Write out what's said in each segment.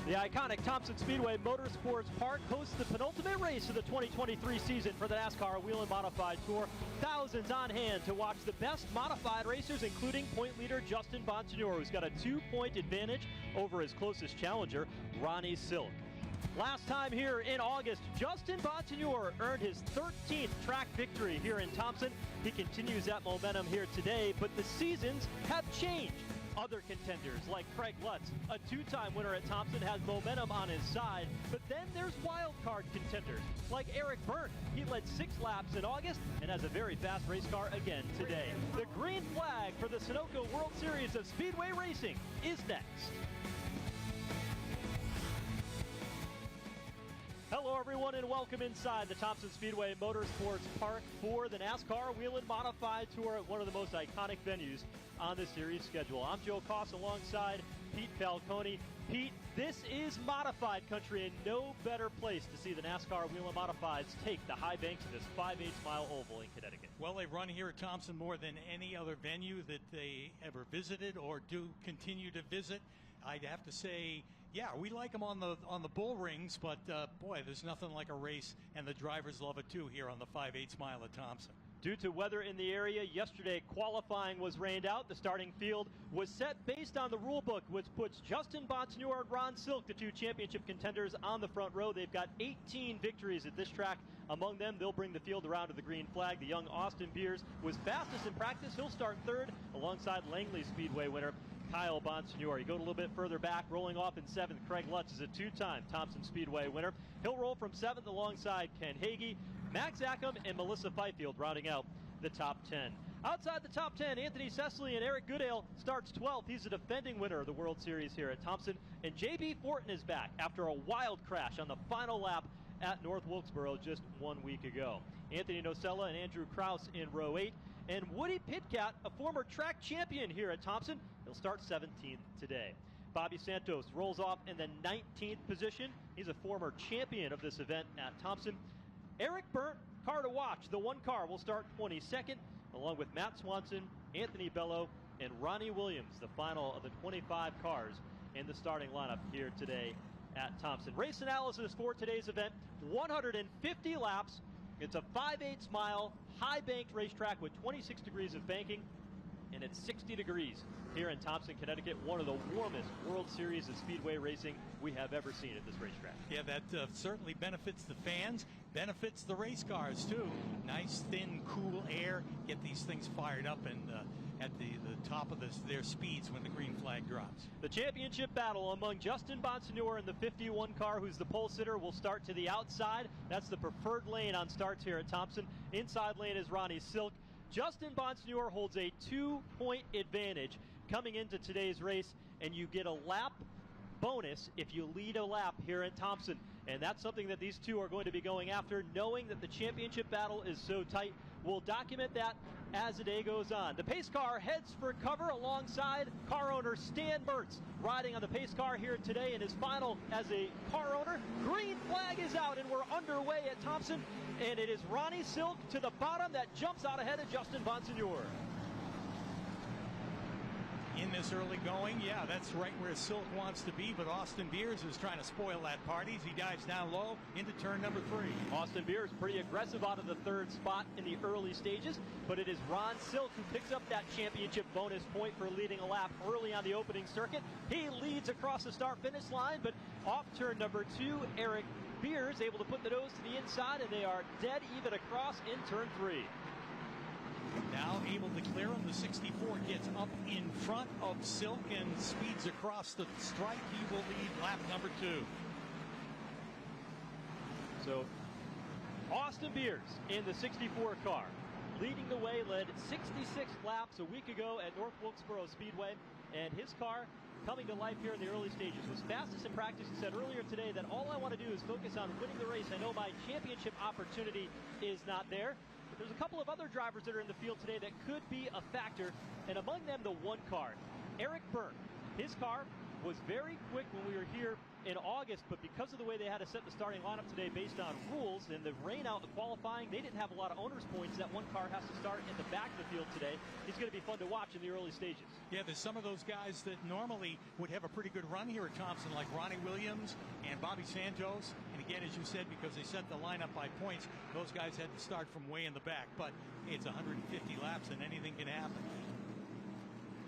The iconic Thompson Speedway Motorsports Park hosts the penultimate race of the 2023 season for the NASCAR Whelen Modified Tour. Thousands on hand to watch the best modified racers, including point leader Justin Bonsignore, who's got a 2-point advantage over his closest challenger, Ronnie Silk. Last time here in August, Justin Bonsignore earned his 13th track victory here in Thompson. He continues that momentum here today, but the seasons have changed. Other contenders like Craig Lutz, a 2-time winner at Thompson, has momentum on his side. But then there's wild card contenders like Eric Byrne. He led 6 laps in August and has a very fast race car again today. The green flag for the Sunoco World Series of Speedway Racing is next. Hello everyone and welcome inside the Thompson Speedway Motorsports Park for the NASCAR Whelen Modified Tour at one of the most iconic venues on the series schedule. I'm Joe Koss alongside Pete Falcone. Pete, this is modified country and no better place to see the NASCAR Whelen Modifieds take the high banks of this 5/8 mile oval in Connecticut. Well, they run here at Thompson more than any other venue that they ever visited or do continue to visit. I'd have to say, yeah, we like them on the bull rings, but boy, there's nothing like a race, and the drivers love it too here on the 5/8 mile at Thompson. Due to weather in the area, yesterday qualifying was rained out. The starting field was set based on the rule book, which puts Justin Bonsignore and Ron Silk, the 2 championship contenders, on the front row. They've got 18 victories at this track. Among them, they'll bring the field around to the green flag. The young Austin Beers was fastest in practice. He'll start 3rd alongside Langley Speedway winner Kyle Bonsignore. You go a little bit further back, rolling off in 7th, Craig Lutz is a 2-time Thompson Speedway winner. He'll roll from 7th alongside Ken Hagee, Max Ackham, and Melissa Fifield rounding out the top 10. Outside the top 10, Anthony Cecily and Eric Goodale starts 12th. He's a defending winner of the World Series here at Thompson. And J.B. Fortin is back after a wild crash on the final lap at North Wilkesboro just 1 week ago. Anthony Nocella and Andrew Kraus in row 8. And Woody Pitkat, a former track champion here at Thompson, he'll start 17th today. Bobby Santos rolls off in the 19th position. He's a former champion of this event at Thompson. Eric Byrne, car to watch. The 1 car will start 22nd, along with Matt Swanson, Anthony Bello, and Ronnie Williams, the final of the 25 cars in the starting lineup here today at Thompson. Race analysis for today's event, 150 laps. It's a 5/8 mile, high-banked racetrack with 26 degrees of banking, and it's 60 degrees here in Thompson, Connecticut, one of the warmest World Series of Speedway racing we have ever seen at this racetrack. Yeah, that certainly benefits the fans, benefits the race cars too. Nice, thin, cool air, get these things fired up and at the top of their speeds when the green flag drops. The championship battle among Justin Bonsignore and the 51 car, who's the pole sitter, will start to the outside. That's the preferred lane on starts here at Thompson. Inside lane is Ronnie Silk. Justin Bonsignore holds a 2-point advantage coming into today's race, and you get a lap bonus if you lead a lap here at Thompson. And that's something that these 2 are going to be going after, knowing that the championship battle is so tight. We'll document that as the day goes on. The pace car heads for cover alongside car owner Stan Mertz, riding on the pace car here today in his final as a car owner. Green flag is out and we're underway at Thompson, and it is Ronnie Silk to the bottom that jumps out ahead of Justin Bonsignore. In this early going, yeah, that's right where Silk wants to be, but Austin Beers is trying to spoil that party as he dives down low into turn number 3. Austin Beers pretty aggressive out of the 3rd spot in the early stages, but it is Ron Silk who picks up that championship bonus point for leading a lap early on the opening circuit. He leads across the start-finish line, but off turn number 2, Eric Beers able to put the nose to the inside, and they are dead even across in turn 3. Now able to clear him. The 64 gets up in front of Silk and speeds across the stripe. He will lead lap number 2. So Austin Beers in the 64 car, leading the way, led 66 laps a week ago at North Wilkesboro Speedway, and his car coming to life here in the early stages. Was fastest in practice. He said earlier today that all I want to do is focus on winning the race. I know my championship opportunity is not there. But there's a couple of other drivers that are in the field today that could be a factor, and among them the 1 car. Eric Byrne. His car was very quick when we were here in August, but because of the way they had to set the starting lineup today based on rules and the rain out in qualifying, they didn't have a lot of owner's points. That one car has to start in the back of the field today. He's going to be fun to watch in the early stages. Yeah, there's some of those guys that normally would have a pretty good run here at Thompson, like Ronnie Williams and Bobby Santos. And again, as you said, because they set the lineup by points, those guys had to start from way in the back. But hey, it's 150 laps and anything can happen.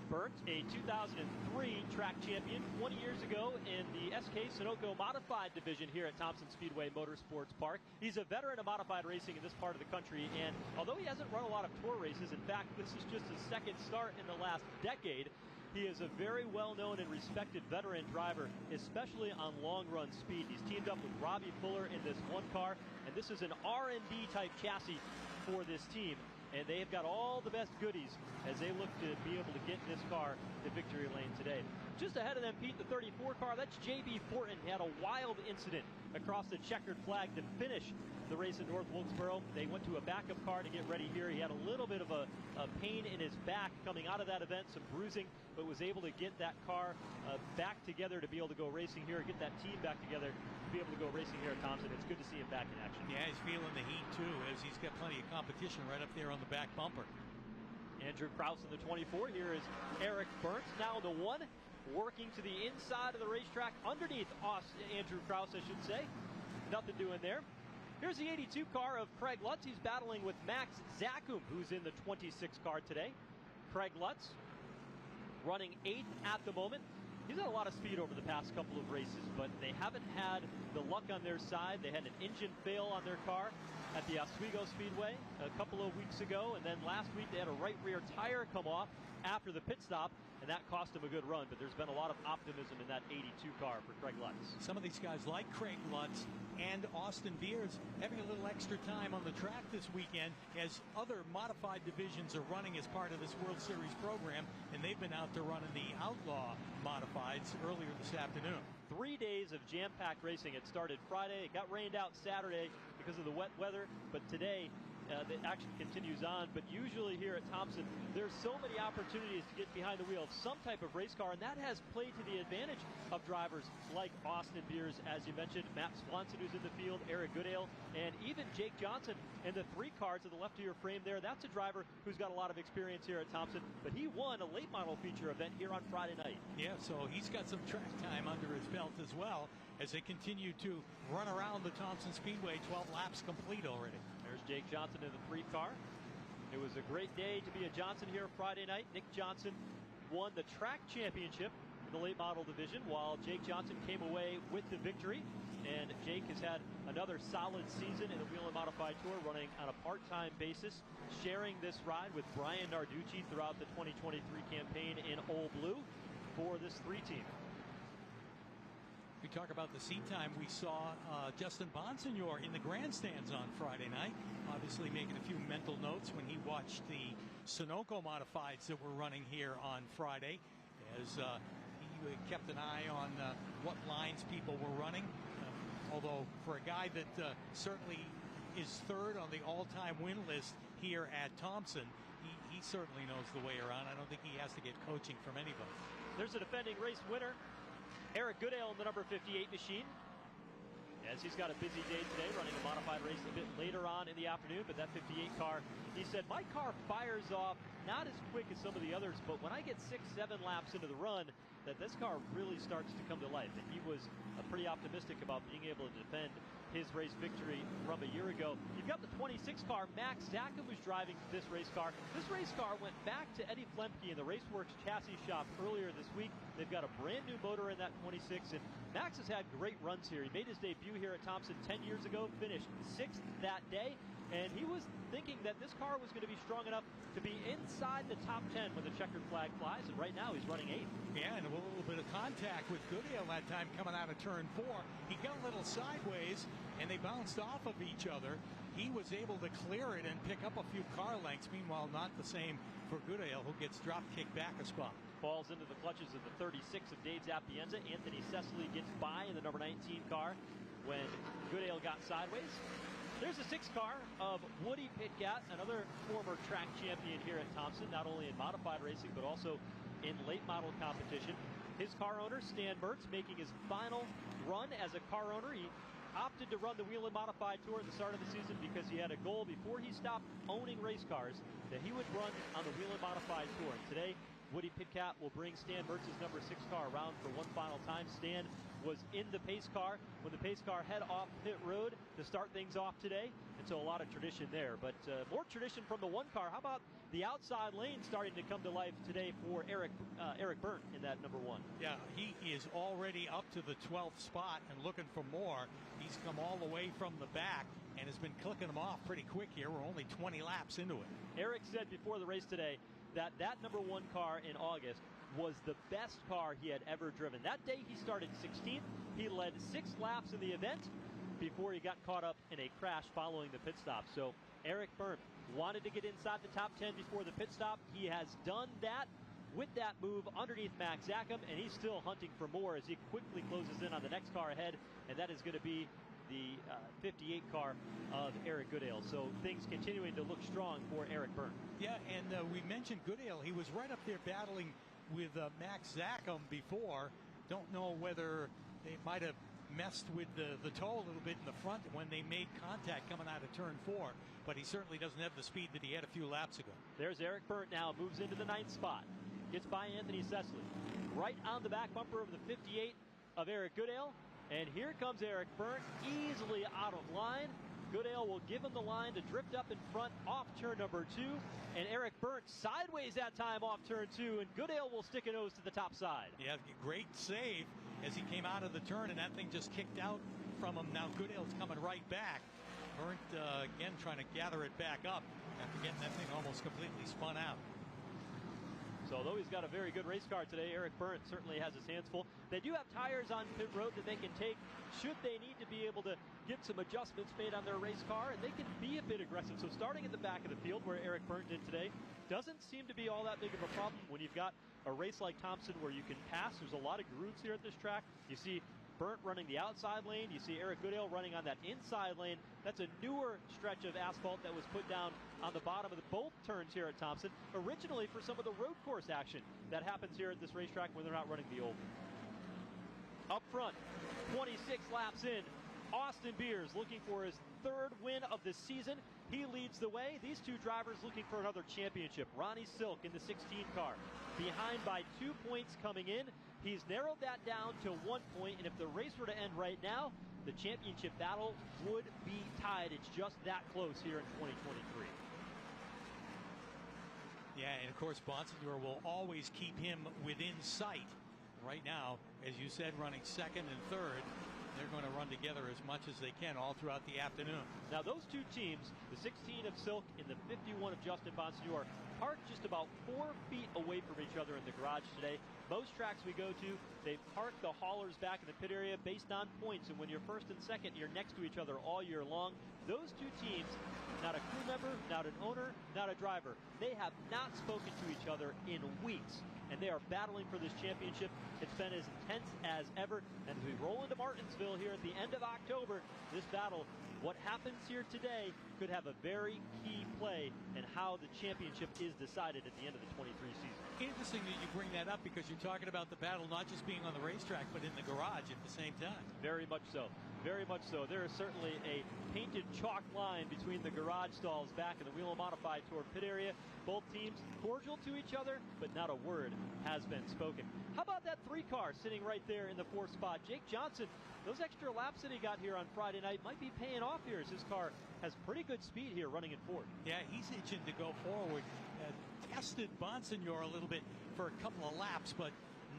Burnt, a 2003 track champion 20 years ago in the SK Sunoco Modified Division here at Thompson Speedway Motorsports Park. He's a veteran of modified racing in this part of the country, and although he hasn't run a lot of tour races, in fact, this is just his second start in the last decade, he is a very well-known and respected veteran driver, especially on long-run speed. He's teamed up with Robbie Fuller in this one car, and this is an R&D type chassis for this team. And they have got all the best goodies as they look to be able to get this car to victory lane today. Just ahead of them, Pete, the 34 car, that's J.B. Fortin. He had a wild incident across the checkered flag to finish the race in North Wilkesboro. They went to a backup car to get ready here. He had a little bit of a pain in his back coming out of that event, some bruising, but was able to get that car back together to be able to go racing here, get that team back together to be able to go racing here at Thompson. It's good to see him back in action. Yeah, he's feeling the heat too, as he's got plenty of competition right up there on the back bumper. Andrew Krause in the 24. Here is Eric Burnt now in the 1, working to the inside of the racetrack underneath Andrew Krause, I should say. Nothing doing there. Here's the 82 car of Craig Lutz. He's battling with Max Zackum, who's in the 26 car today. Craig Lutz running 8th at the moment. He's had a lot of speed over the past couple of races, but they haven't had the luck on their side. They had an engine fail on their car at the Oswego Speedway a couple of weeks ago, and then last week they had a right rear tire come off after the pit stop, and that cost him a good run. But there's been a lot of optimism in that 82 car for Craig Lutz. Some of these guys like Craig Lutz and Austin Beers having a little extra time on the track this weekend as other modified divisions are running as part of this World Series program, and they've been out to run in the Outlaw Modifieds earlier this afternoon. 3 days of jam-packed racing. It started Friday, it got rained out Saturday because of the wet weather, but today the action continues on. But usually here at Thompson, there's so many opportunities to get behind the wheel of some type of race car, and that has played to the advantage of drivers like Austin Beers, as you mentioned, Matt Swanson, who's in the field, Eric Goodale, and even Jake Johnson in the 3 car to the left of your frame there. That's a driver who's got a lot of experience here at Thompson, but he won a late model feature event here on Friday night. Yeah, so he's got some track time under his belt as well as they continue to run around the Thompson Speedway. 12 laps complete already. There's Jake Johnson in the 3 car. It was a great day to be a Johnson here Friday night. Nick Johnson won the track championship in the late model division, while Jake Johnson came away with the victory. And Jake has had another solid season in the Whelen Modified Tour, running on a part-time basis, sharing this ride with Brian Narducci throughout the 2023 campaign in Old Blue for this 3 team. We talk about the seat time. We saw Justin Bonsignor in the grandstands on Friday night, obviously making a few mental notes when he watched the Sunoco Modifieds that were running here on Friday, as he kept an eye on what lines people were running. Although for a guy that certainly is 3rd on the all-time win list here at Thompson, he certainly knows the way around. I don't think he has to get coaching from anybody. There's a defending race winner, Eric Goodale in the number 58 machine, as he's got a busy day today, running a modified race a bit later on in the afternoon. But that 58 car, he said, my car fires off not as quick as some of the others, but when I get 6-7 laps into the run, that this car really starts to come to life. And he was pretty optimistic about being able to defend his race victory from a year ago. You've got the 26 car. Max Zackum was driving this race car. This race car went back to Eddie Flemke in the Raceworks chassis shop earlier this week. They've got a brand new motor in that 26, and Max has had great runs here. He made his debut here at Thompson 10 years ago, finished 6th that day, and he was thinking that this car was going to be strong enough to be inside the top 10 when the checkered flag flies, and right now he's running 8th. Yeah, and a little bit of contact with Goodale that time coming out of turn 4. He got a little sideways, and they bounced off of each other. He was able to clear it and pick up a few car lengths. Meanwhile, not the same for Goodale, who gets drop kicked back a spot. Falls into the clutches of the 36 of Dave Zapienza. Anthony Cecily gets by in the number 19 car when Goodale got sideways. There's a 6 car of Woody Pitkat, another former track champion here at Thompson, not only in modified racing, but also in late model competition. his car owner, Stan Mertz, making his final run as a car owner. He opted to run the Whelen Modified Tour at the start of the season because he had a goal before he stopped owning race cars that he would run on the Whelen Modified Tour. And today, Woody Pitcat will bring Stan Mertz's number 6 car around for one final time. Stan was in the pace car when the pace car head off pit road to start things off today. And so a lot of tradition there. But more tradition from the one car. How about the outside lane starting to come to life today for Eric Byrne in that number 1? Yeah, he is already up to the 12th spot and looking for more. He's come all the way from the back and has been clicking them off pretty quick here. We're only 20 laps into it. Eric said before the race today that number 1 car in August was the best car he had ever driven. That day he started 16th. He led 6 laps in the event before he got caught up in a crash following the pit stop. So Eric Byrne wanted to get inside the top 10 before the pit stop. He has done that with that move underneath Max Zackham, and he's still hunting for more as he quickly closes in on the next car ahead, and that is going to be the 58 car of Eric Goodale. So things continuing to look strong for Eric Byrne. Yeah, and we mentioned Goodale. He was right up there battling with Max Zackham before. Don't know whether they might have messed with the toe a little bit in the front when they made contact coming out of turn 4, but he certainly doesn't have the speed that he had a few laps ago. There's Eric Byrne now, moves into the 9th spot. Gets by Anthony Cecily. Right on the back bumper of the 58 of Eric Goodale. And here comes Eric Byrne, easily out of line. Goodale will give him the line to drift up in front off turn number 2. And Eric Byrne sideways that time off turn 2. And Goodale will stick a nose to the top side. Yeah, great save as he came out of the turn, and that thing just kicked out from him. Now Goodale's coming right back. Byrne, again, trying to gather it back up after getting that thing almost completely spun out. So although he's got a very good race car today, Eric Byrne certainly has his hands full. They do have tires on pit road that they can take should they need to be able to get some adjustments made on their race car, and they can be a bit aggressive. So starting at the back of the field where Eric Byrne did today doesn't seem to be all that big of a problem when you've got a race like Thompson where you can pass. There's a lot of grooves here at this track. You see Byrne running the outside lane. You see Eric Goodale running on that inside lane. That's a newer stretch of asphalt that was put down on the bottom of both turns here at Thompson, originally for some of the road course action that happens here at this racetrack when they're not running the oval. Up front, 26 laps in, Austin Beers looking for his 3rd win of the season. He leads the way. These two drivers looking for another championship. Ronnie Silk in the 16 car, behind by 2 points coming in. He's narrowed that down to 1 point, and if the race were to end right now, the championship battle would be tied. It's just that close here in 2023. Yeah, and of course, Bonsignor will always keep him within sight. Right now, as you said, running 2nd and 3rd. They're going to run together as much as they can all throughout the afternoon. Now, those two teams, the 16 of Silk and the 51 of Justin Bonsignor, parked just about 4 feet away from each other in the garage today. Most tracks we go to, they park the haulers back in the pit area based on points, and when you're 1st and 2nd, you're next to each other all year long. Those two teams, not a crew member, not an owner, not a driver, they have not spoken to each other in weeks, and they are battling for this championship. It's been as intense as ever, and as we roll into Martinsville here at the end of October, this battle, what happens here today could have a very key play in how the championship is decided at the end of the 23 season. Interesting that you bring that up because you're talking about the battle not just being on the racetrack, but in the garage at the same time. Very much so. Very much so. There is certainly a painted chalk line between the garage stalls back in the Whelen Modified Tour pit area. Both teams cordial to each other, but not a word has been spoken. How about that 3 car sitting right there in the 4th spot? Jake Johnson, those extra laps that he got here on Friday night might be paying off here as his car has pretty good speed here running in 4th. Yeah, he's itching to go forward. Tested Bonsignor a little bit for a couple of laps, but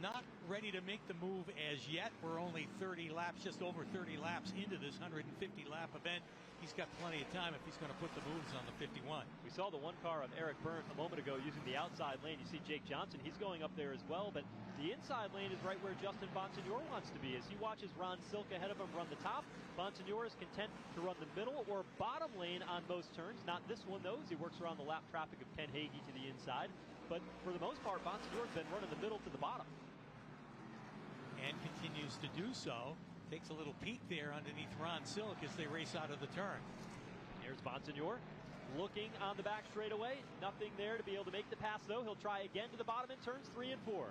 not ready to make the move as yet. We're only 30 laps, just over 30 laps into this 150-lap event. He's got plenty of time if he's going to put the moves on the 51. We saw the 1 car of Eric Byrne a moment ago using the outside lane. You see Jake Johnson, he's going up there as well, but the inside lane is right where Justin Bonsignor wants to be. As he watches Ron Silk ahead of him run the top, Bonsignor is content to run the middle or bottom lane on most turns. Not this one, though, as he works around the lap traffic of Ken Hagee to the inside. But for the most part, Bonsignor's been running the middle to the bottom. And continues to do so. Takes a little peek there underneath Ron Silk as they race out of the turn. Here's Bonsignor looking on the back straightaway. Nothing there to be able to make the pass, though. He'll try again to the bottom in turns 3 and 4.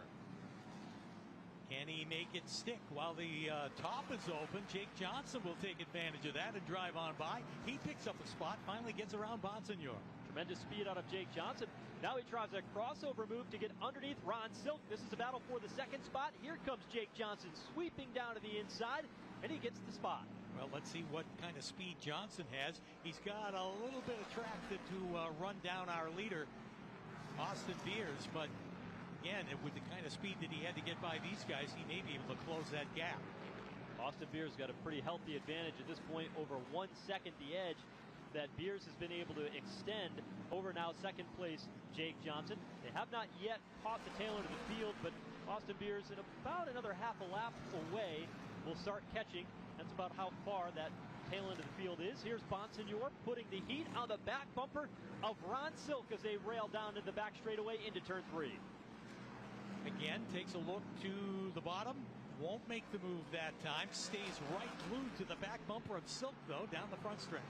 Can he make it stick while the top is open? Jake Johnson will take advantage of that and drive on by. He picks up a spot, finally gets around Bonsignor. Tremendous speed out of Jake Johnson. Now he tries a crossover move to get underneath Ron Silk. This is a battle for the second spot. Here comes Jake Johnson sweeping down to the inside, and he gets the spot. Well, let's see what kind of speed Johnson has. He's got a little bit of track to run down our leader, Austin Beers, but again, with the kind of speed that he had to get by these guys, he may be able to close that gap. Austin Beers got a pretty healthy advantage at this point, over 1 second the edge that Beers has been able to extend over now second place Jake Johnson. They have not yet caught the tail end of the field, but Austin Beers in about another half a lap away will start catching. That's about how far that tail end of the field is. Here's Bonsignor putting the heat on the back bumper of Ron Silk as they rail down to the back straightaway into turn 3. Again, takes a look to the bottom. Won't make the move that time. Stays right glued to the back bumper of Silk, though, down the front stretch.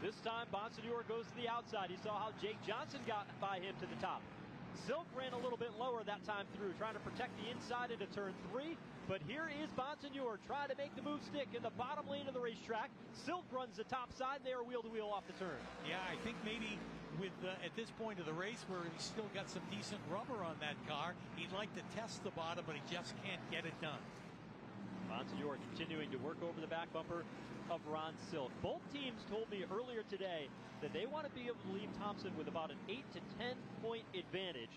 This time, Bonsignor goes to the outside. He saw how Jake Johnson got by him to the top. Silk ran a little bit lower that time through, trying to protect the inside into turn 3. But here is Bonsignor trying to make the move stick in the bottom lane of the racetrack. Silk runs the top side. They are wheel-to-wheel off the turn. Yeah, I think maybe with at this point of the race where he's still got some decent rubber on that car, he'd like to test the bottom, but he just can't get it done. Bonsignor continuing to work over the back bumper of Ron Silk. Both teams told me earlier today that they want to be able to leave Thompson with about an 8 to 10 point advantage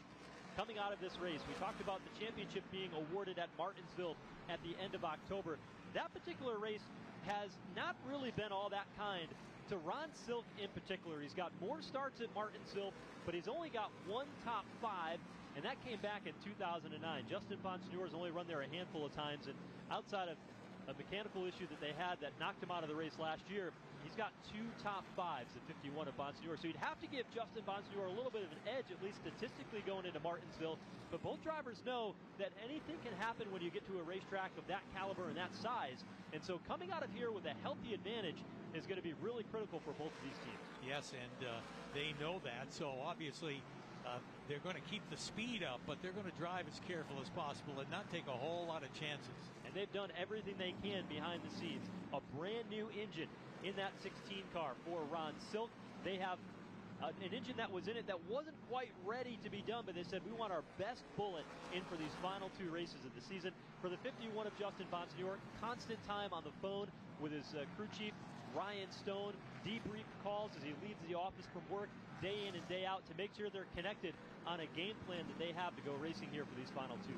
coming out of this race. We talked about the championship being awarded at Martinsville at the end of October. That particular race has not really been all that kind to Ron Silk in particular. He's got more starts at Martinsville, but he's only got one top 5, and that came back in 2009. Justin Bonsignor has only run there a handful of times, and outside of a mechanical issue that they had that knocked him out of the race last year, he's got 2 top 5s at 51 of Bonsignor. So you'd have to give Justin Bonsignor a little bit of an edge, at least statistically, going into Martinsville. But both drivers know that anything can happen when you get to a racetrack of that caliber and that size. And so coming out of here with a healthy advantage is going to be really critical for both of these teams. Yes, and they know that. So obviously they're going to keep the speed up, but they're going to drive as careful as possible and not take a whole lot of chances. And they've done everything they can behind the scenes. A brand new engine in that 16 car for Ron Silk. They have an engine that was in it that wasn't quite ready to be done, but they said we want our best bullet in for these final 2 races of the season. For the 51 of Justin Bonsignor, constant time on the phone with his crew chief, Ryan Stone, debrief calls as he leaves the office from work day in and day out to make sure they're connected on a game plan that they have to go racing here for these final 2.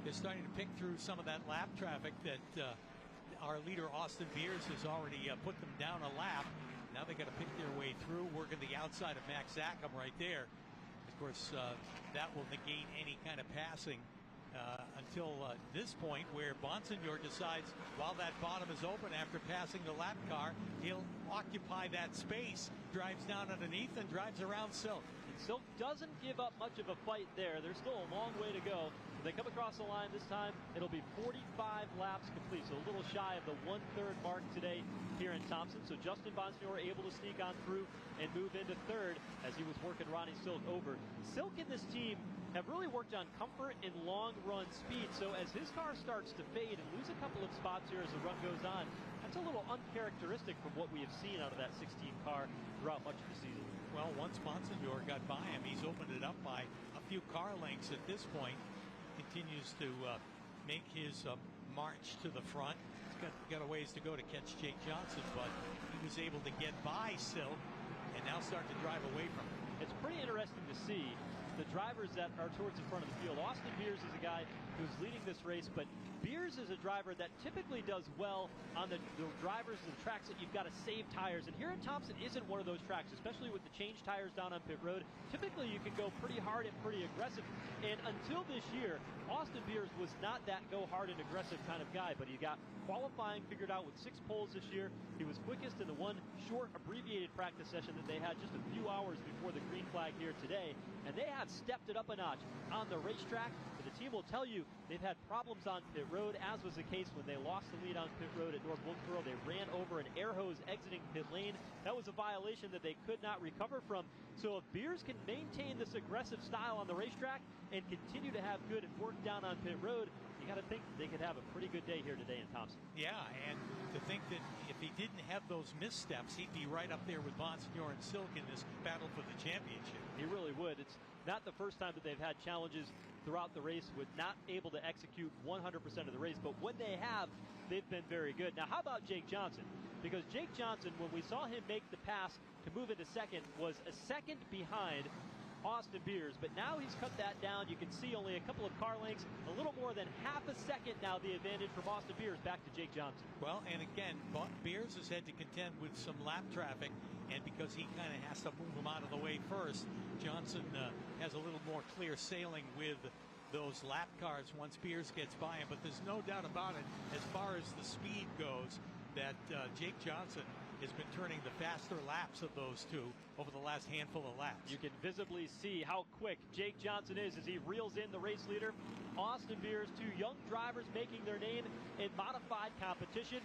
They're starting to pick through some of that lap traffic that our leader Austin Beers has already put them down a lap. Now they got to pick their way through, working the outside of Max Zackham right there. Of course, that will negate any kind of passing until this point where Bonsignor decides while that bottom is open after passing the lap car, he'll occupy that space, drives down underneath and drives around Silk. And Silk doesn't give up much of a fight there. There's still a long way to go. They come across the line this time. It'll be 45 laps complete, so a little shy of the 1/3 mark today here in Thompson. So Justin Bonsignor able to sneak on through and move into 3rd as he was working Ronnie Silk over. Silk and this team have really worked on comfort and long run speed. So as his car starts to fade and lose a couple of spots here as the run goes on, that's a little uncharacteristic from what we have seen out of that 16 car throughout much of the season. Well, once Bonsignor got by him, he's opened it up by a few car lengths at this point. Continues to make his march to the front. He's got a ways to go to catch Jake Johnson, but he was able to get by Silk and now start to drive away from him. It's pretty interesting to see the drivers that are towards the front of the field. Austin Beers is a guy who's leading this race, but Beers is a driver that typically does well on the drivers and the tracks that you've got to save tires. And here at Thompson isn't one of those tracks, especially with the change tires down on pit road. Typically you can go pretty hard and pretty aggressive. And until this year, Austin Beers was not that go hard and aggressive kind of guy, but he got qualifying figured out with 6 poles this year. He was quickest in the one short abbreviated practice session that they had just a few hours before the green flag here today. And they have stepped it up a notch on the racetrack. But the team will tell you they've had problems on pit road, as was the case when they lost the lead on pit road at North Wilkesboro. They ran over an air hose exiting pit lane. That was a violation that they could not recover from. So if Beers can maintain this aggressive style on the racetrack and continue to have good work down on pit road, you got to think they could have a pretty good day here today in Thompson. Yeah, and to think that if he didn't have those missteps, he'd be right up there with Bonsignor and Silk in this battle for the championship. He really would. It's not the first time that they've had challenges throughout the race with not able to execute 100% of the race, but when they have, they've been very good. Now, how about Jake Johnson? Because Jake Johnson, when we saw him make the pass to move into second, was a second behind Austin Beers, but now he's cut that down. You can see only a couple of car lengths, a little more than half a second now the advantage from Austin Beers back to Jake Johnson. Well, and again, Beers has had to contend with some lap traffic, and because he kind of has to move him out of the way first, Johnson has a little more clear sailing with those lap cars once Beers gets by him. But there's no doubt about it, as far as the speed goes, that Jake Johnson has been turning the faster laps of those two over the last handful of laps. You can visibly see how quick Jake Johnson is as he reels in the race leader. Austin Beers, two young drivers making their name in modified competition.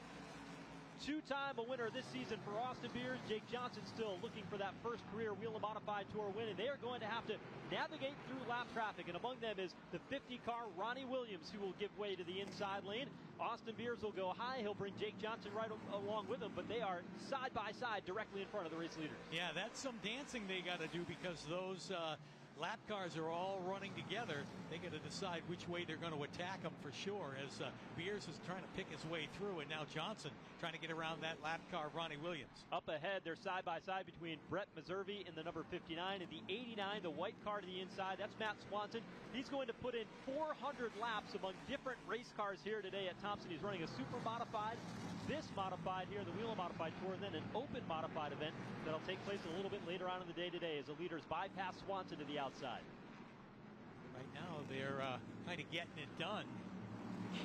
Two-time a winner this season for Austin Beers. Jake Johnson still looking for that first career Whelen Modified Tour win, and they are going to have to navigate through lap traffic, and among them is the 50-car Ronnie Williams, who will give way to the inside lane. Austin Beers will go high. He'll bring Jake Johnson right along with him, but they are side by side directly in front of the race leaders. Yeah, that's some dancing they got to do, because those lap cars are all running together. They got to decide which way they're going to attack them for sure, as Beers is trying to pick his way through, and now Johnson trying to get around that lap car, Ronnie Williams. Up ahead, they're side by side between Brett Meservey in the number 59 and the 89, the white car to the inside. That's Matt Swanson. He's going to put in 400 laps among different race cars here today at Thompson. He's running a super modified, this modified here, the Whelen Modified Tour, and then an open modified event that'll take place a little bit later on in the day today as the leaders bypass Swanson to the outside. Right now, they're kind of getting it done,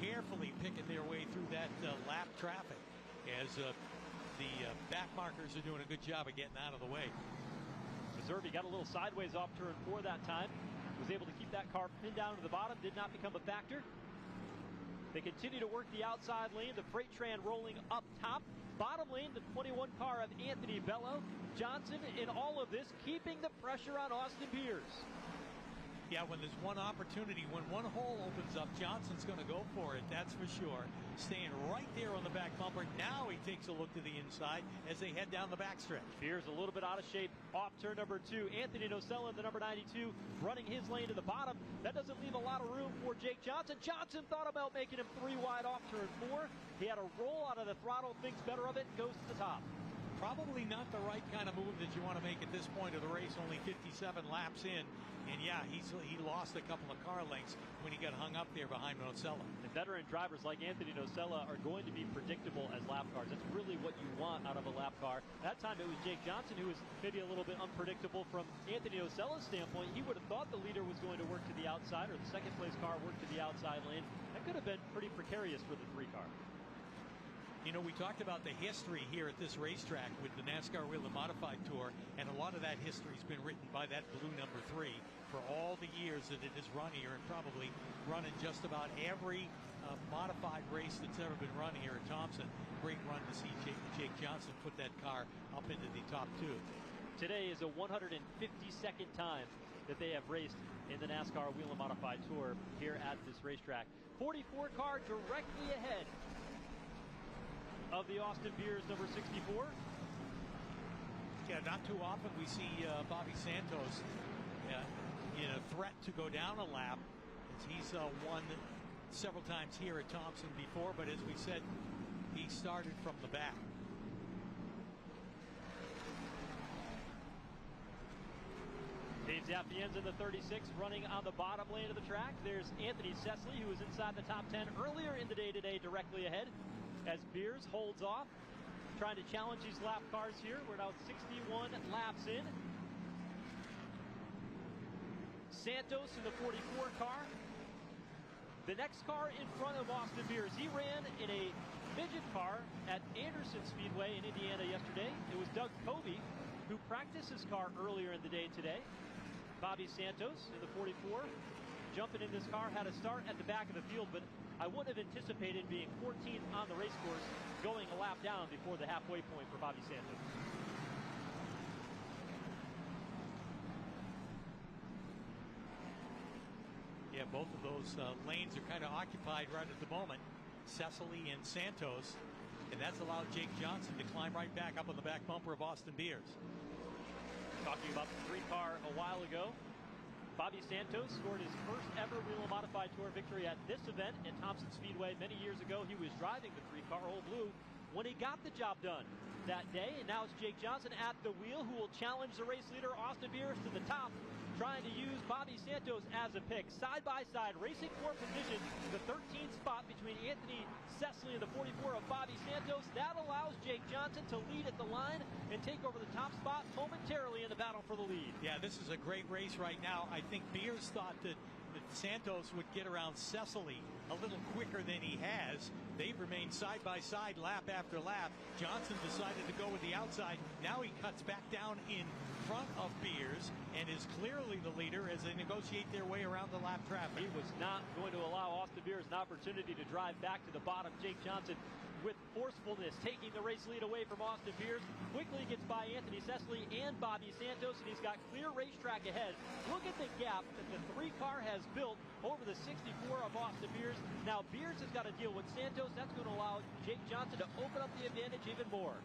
carefully picking their way through that lap traffic, as the back markers are doing a good job of getting out of the way. Meservey got a little sideways off turn 4 that time. Was able to keep that car pinned down to the bottom. Did not become a factor. They continue to work the outside lane. The freight tran rolling up top. Bottom lane, the 21 car of Anthony Bello. Johnson in all of this, keeping the pressure on Austin Beers. Yeah, when there's one opportunity, when one hole opens up, Johnson's going to go for it, that's for sure. Staying right there on the back bumper. Now he takes a look to the inside as they head down the backstretch. Beers a little bit out of shape off turn number 2. Anthony Nocella, the number 92, running his lane to the bottom. That doesn't leave a lot of room for Jake Johnson. Johnson thought about making him 3 wide off turn 4. He had a roll out of the throttle, thinks better of it, goes to the top. Probably not the right kind of move that you want to make at this point of the race, only 57 laps in. And yeah, he lost a couple of car lengths when he got hung up there behind Nocella. And veteran drivers like Anthony Nocella are going to be predictable as lap cars. That's really what you want out of a lap car. That time it was Jake Johnson who was maybe a little bit unpredictable from Anthony Nocella's standpoint. He would have thought the leader was going to work to the outside, or the second place car work to the outside lane. That could have been pretty precarious for the 3 car. You know, we talked about the history here at this racetrack with the NASCAR Whelen Modified Tour, and a lot of that history's been written by that blue number 3 for all the years that it has run here, and probably run in just about every modified race that's ever been run here at Thompson. Great run to see Jake Johnson put that car up into the top 2. Today is a 152nd time that they have raced in the NASCAR Whelen Modified Tour here at this racetrack. 44 car directly ahead of the Austin Beers number 64. Yeah, not too often we see Bobby Santos in a threat to go down a lap, as he's won several times here at Thompson before, but as we said, he started from the back. Dave Zappienza, the 36, running on the bottom lane of the track. There's Anthony Sesley, who was inside the top 10 earlier in the day today, directly ahead, as Beers holds off, trying to challenge these lap cars here. We're now 61 laps in. Santos in the 44 car. The next car in front of Austin Beers, he ran in a midget car at Anderson Speedway in Indiana yesterday. It was Doug Covey who practiced his car earlier in the day today. Bobby Santos in the 44, jumping in this car, had a start at the back of the field, but I wouldn't have anticipated being 14th on the race course, going a lap down before the halfway point for Bobby Santos. Yeah, Yeah, both of those lanes are kind of occupied right at the moment. Cecily and Santos. And that's allowed Jake Johnson to climb right back up on the back bumper of Austin Beers. Talking about the 3-car a while ago, Bobby Santos scored his first ever Whelen Modified Tour victory at this event at Thompson Speedway many years ago. He was driving the 3-car Old Blue when he got the job done that day. And now it's Jake Johnson at the wheel, who will challenge the race leader Austin Beers to the top, trying to use Bobby Santos as a pick. Side by side, racing for position, the 13th spot between Anthony Cecily and the 44 of Bobby Santos. That allows Jake Johnson to lead at the line and take over the top spot momentarily in the battle for the lead. Yeah, this is a great race right now. I think Beers thought that Santos would get around Cecily a little quicker than he has. They've remained side by side lap after lap. Johnson decided to go with the outside. Now he cuts back down in front of Beers and is clearly the leader as they negotiate their way around the lap traffic. He was not going to allow Austin Beers an opportunity to drive back to the bottom. Jake Johnson, with forcefulness, taking the race lead away from Austin Beers, quickly gets by Anthony Cecily and Bobby Santos, and he's got clear racetrack ahead. Look at the gap that the 3-car has built over the 64 of Austin Beers. Now Beers has got to deal with Santos. That's going to allow Jake Johnson to open up the advantage even more.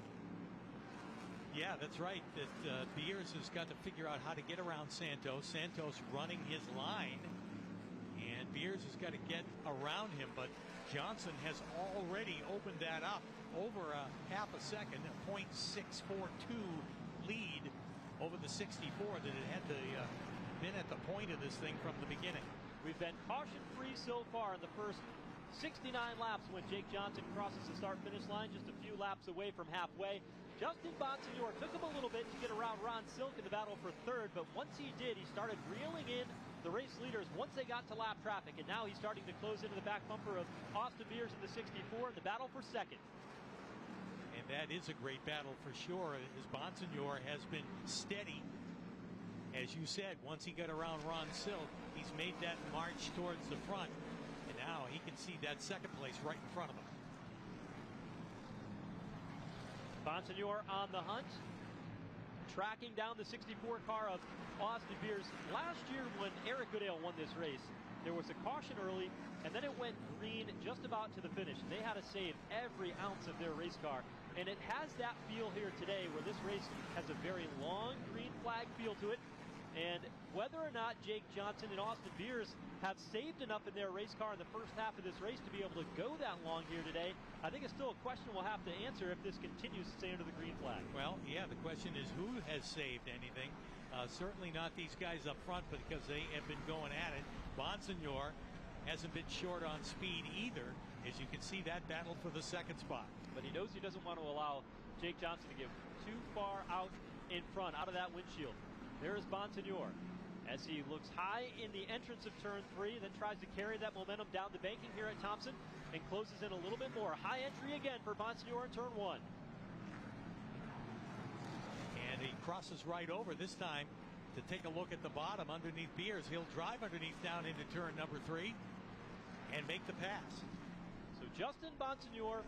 Yeah, that's right. That Beers has got to figure out how to get around Santos. Santos running his line, and Beers has got to get around him, but Johnson has already opened that up over a half a second, a .642 lead over the 64 that it had to been at the point of this thing from the beginning. We've been caution-free so far in the first 69 laps when Jake Johnson crosses the start-finish line, just a few laps away from halfway. Justin Bonsignor took him a little bit to get around Ron Silk in the battle for third, but once he did, he started reeling in the race leaders once they got to lap traffic, and now he's starting to close into the back bumper of Austin Beers in the 64 in the battle for second. And that is a great battle for sure, as Bonsignor has been steady. As you said, once he got around Ron Silk, he's made that march towards the front, and now he can see that second place right in front of him. Bonsignor on the hunt, tracking down the 64 car of Austin Beers. Last year when Eric Goodale won this race, there was a caution early, and then it went green just about to the finish. They had to save every ounce of their race car, and it has that feel here today where this race has a very long green flag feel to it. And whether or not Jake Johnson and Austin Beers have saved enough in their race car in the first half of this race to be able to go that long here today, I think it's still a question we'll have to answer if this continues to stay under the green flag. Well, yeah, the question is who has saved anything. Certainly not these guys up front, because they have been going at it. Bonsignor hasn't been short on speed either, as you can see that battle for the second spot. But he knows he doesn't want to allow Jake Johnson to get too far out in front, out of that windshield. There is Bonsignor as he looks high in the entrance of turn 3, then tries to carry that momentum down the banking here at Thompson and closes in a little bit more. High entry again for Bonsignor in turn 1. And he crosses right over this time to take a look at the bottom underneath Beers. He'll drive underneath down into turn number 3 and make the pass. So Justin Bonsignor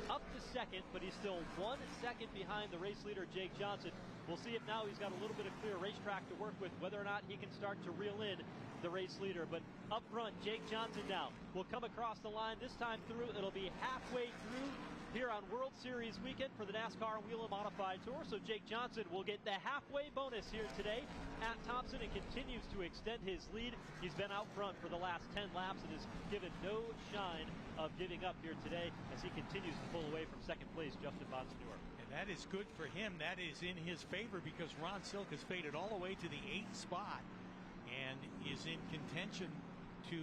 up to second, but he's still 1 second behind the race leader Jake Johnson. We'll see if now he's got a little bit of clear racetrack to work with, whether or not he can start to reel in the race leader. But up front, Jake Johnson now will come across the line. This time through, it'll be halfway through here on World Series weekend for the NASCAR Whelen Modified Tour. So Jake Johnson will get the halfway bonus here today at Thompson and continues to extend his lead. He's been out front for the last 10 laps and has given no shine of giving up here today as he continues to pull away from second place Justin Bonsignor. And that is good for him. That is in his favor, because Ron Silk has faded all the way to the 8th spot and is in contention to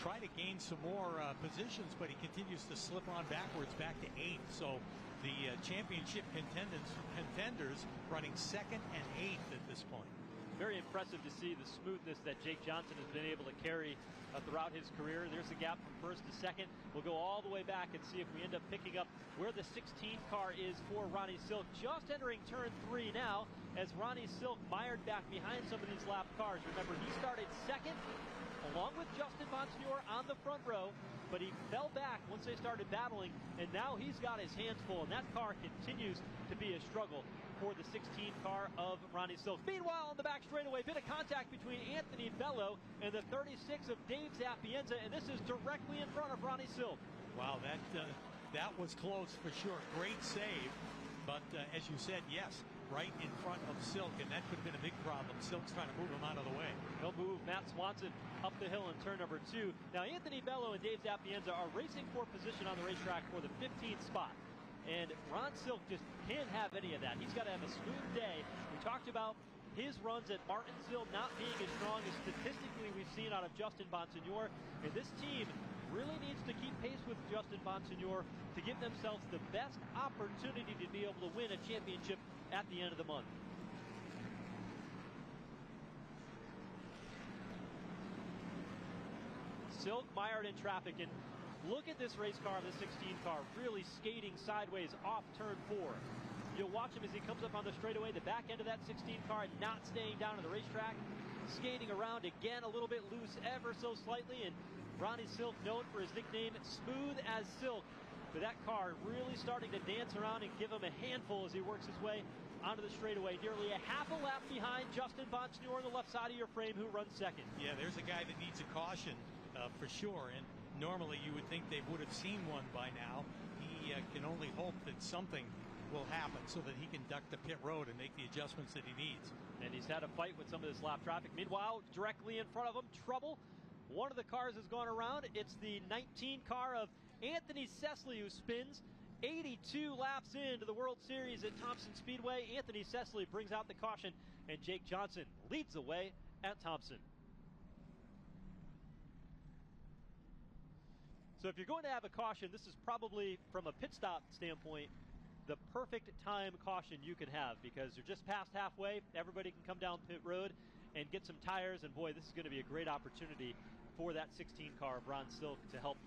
try to gain some more positions, but he continues to slip on backwards back to 8th. So the championship contenders running 2nd and 8th at this point. Very impressive to see the smoothness that Jake Johnson has been able to carry throughout his career. There's a gap from first to second. We'll go all the way back and see if we end up picking up where the 16th car is for Ronnie Silk. Just entering turn 3 now as Ronnie Silk mired back behind some of these lap cars. Remember, he started second along with Justin Bonsignore on the front row, but he fell back once they started battling, and now he's got his hands full, and that car continues to be a struggle for the 16 car of Ronnie Silk. Meanwhile, on the back straightaway, bit of contact between Anthony Bello and the 36 of Dave Zapienza, and this is directly in front of Ronnie Silk. Wow, that was close for sure. Great save, but as you said, yes, right in front of Silk, and that could have been a big problem. Silk's trying to move him out of the way. He'll move Matt Swanson up the hill in turn number 2. Now, Anthony Bello and Dave Zapienza are racing for position on the racetrack for the 15th spot. And Ron Silk just can't have any of that. He's got to have a smooth day. We talked about his runs at Martinsville not being as strong as statistically we've seen out of Justin Bonsignore. And this team really needs to keep pace with Justin Bonsignore to give themselves the best opportunity to be able to win a championship at the end of the month. Silk mired in traffic, and look at this race car, the 16 car, really skating sideways off turn 4. You'll watch him as he comes up on the straightaway, the back end of that 16 car not staying down on the racetrack, skating around again a little bit loose ever so slightly, and Ronnie Silk, known for his nickname Smooth as Silk, but that car really starting to dance around and give him a handful as he works his way onto the straightaway, nearly a half a lap behind Justin Bonsignore on the left side of your frame, who runs second. Yeah, there's a guy that needs a caution for sure, and normally you would think they would have seen one by now. He can only hope that something will happen so that he can duck the pit road and make the adjustments that he needs. And he's had a fight with some of this lap traffic. Meanwhile, directly in front of him, trouble. One of the cars has gone around. It's the 19 car of Anthony Sesley, who spins 82 laps into the World Series at Thompson Speedway. Anthony Sesley brings out the caution, and Jake Johnson leads the way at Thompson. So if you're going to have a caution, this is probably, from a pit stop standpoint, the perfect time caution you can have, because you're just past halfway. Everybody can come down pit road and get some tires, and boy, this is going to be a great opportunity for that 16 car of Ron Silk to help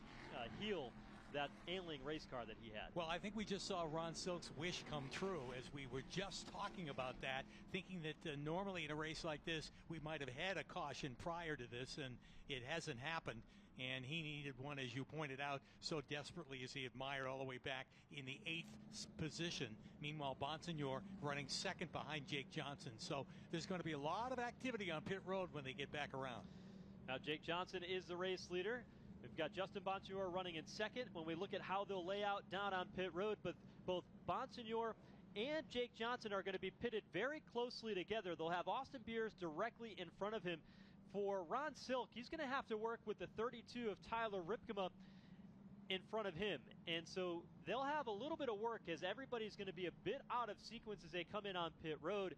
heal that ailing race car that he had. Well, I think we just saw Ron Silk's wish come true as we were just talking about that, thinking that normally in a race like this, we might have had a caution prior to this, and it hasn't happened. And he needed one, as you pointed out, so desperately as he admired all the way back in the 8th position. Meanwhile, Bonsignore running second behind Jake Johnson. So there's going to be a lot of activity on pit road when they get back around. Now, Jake Johnson is the race leader. We've got Justin Bonsignore running in second. When we look at how they'll lay out down on pit road, but both Bonsignore and Jake Johnson are going to be pitted very closely together. They'll have Austin Beers directly in front of him. For Ron Silk, he's going to have to work with the 32 of Tyler Ripkema in front of him. And so they'll have a little bit of work as everybody's going to be a bit out of sequence as they come in on pit road.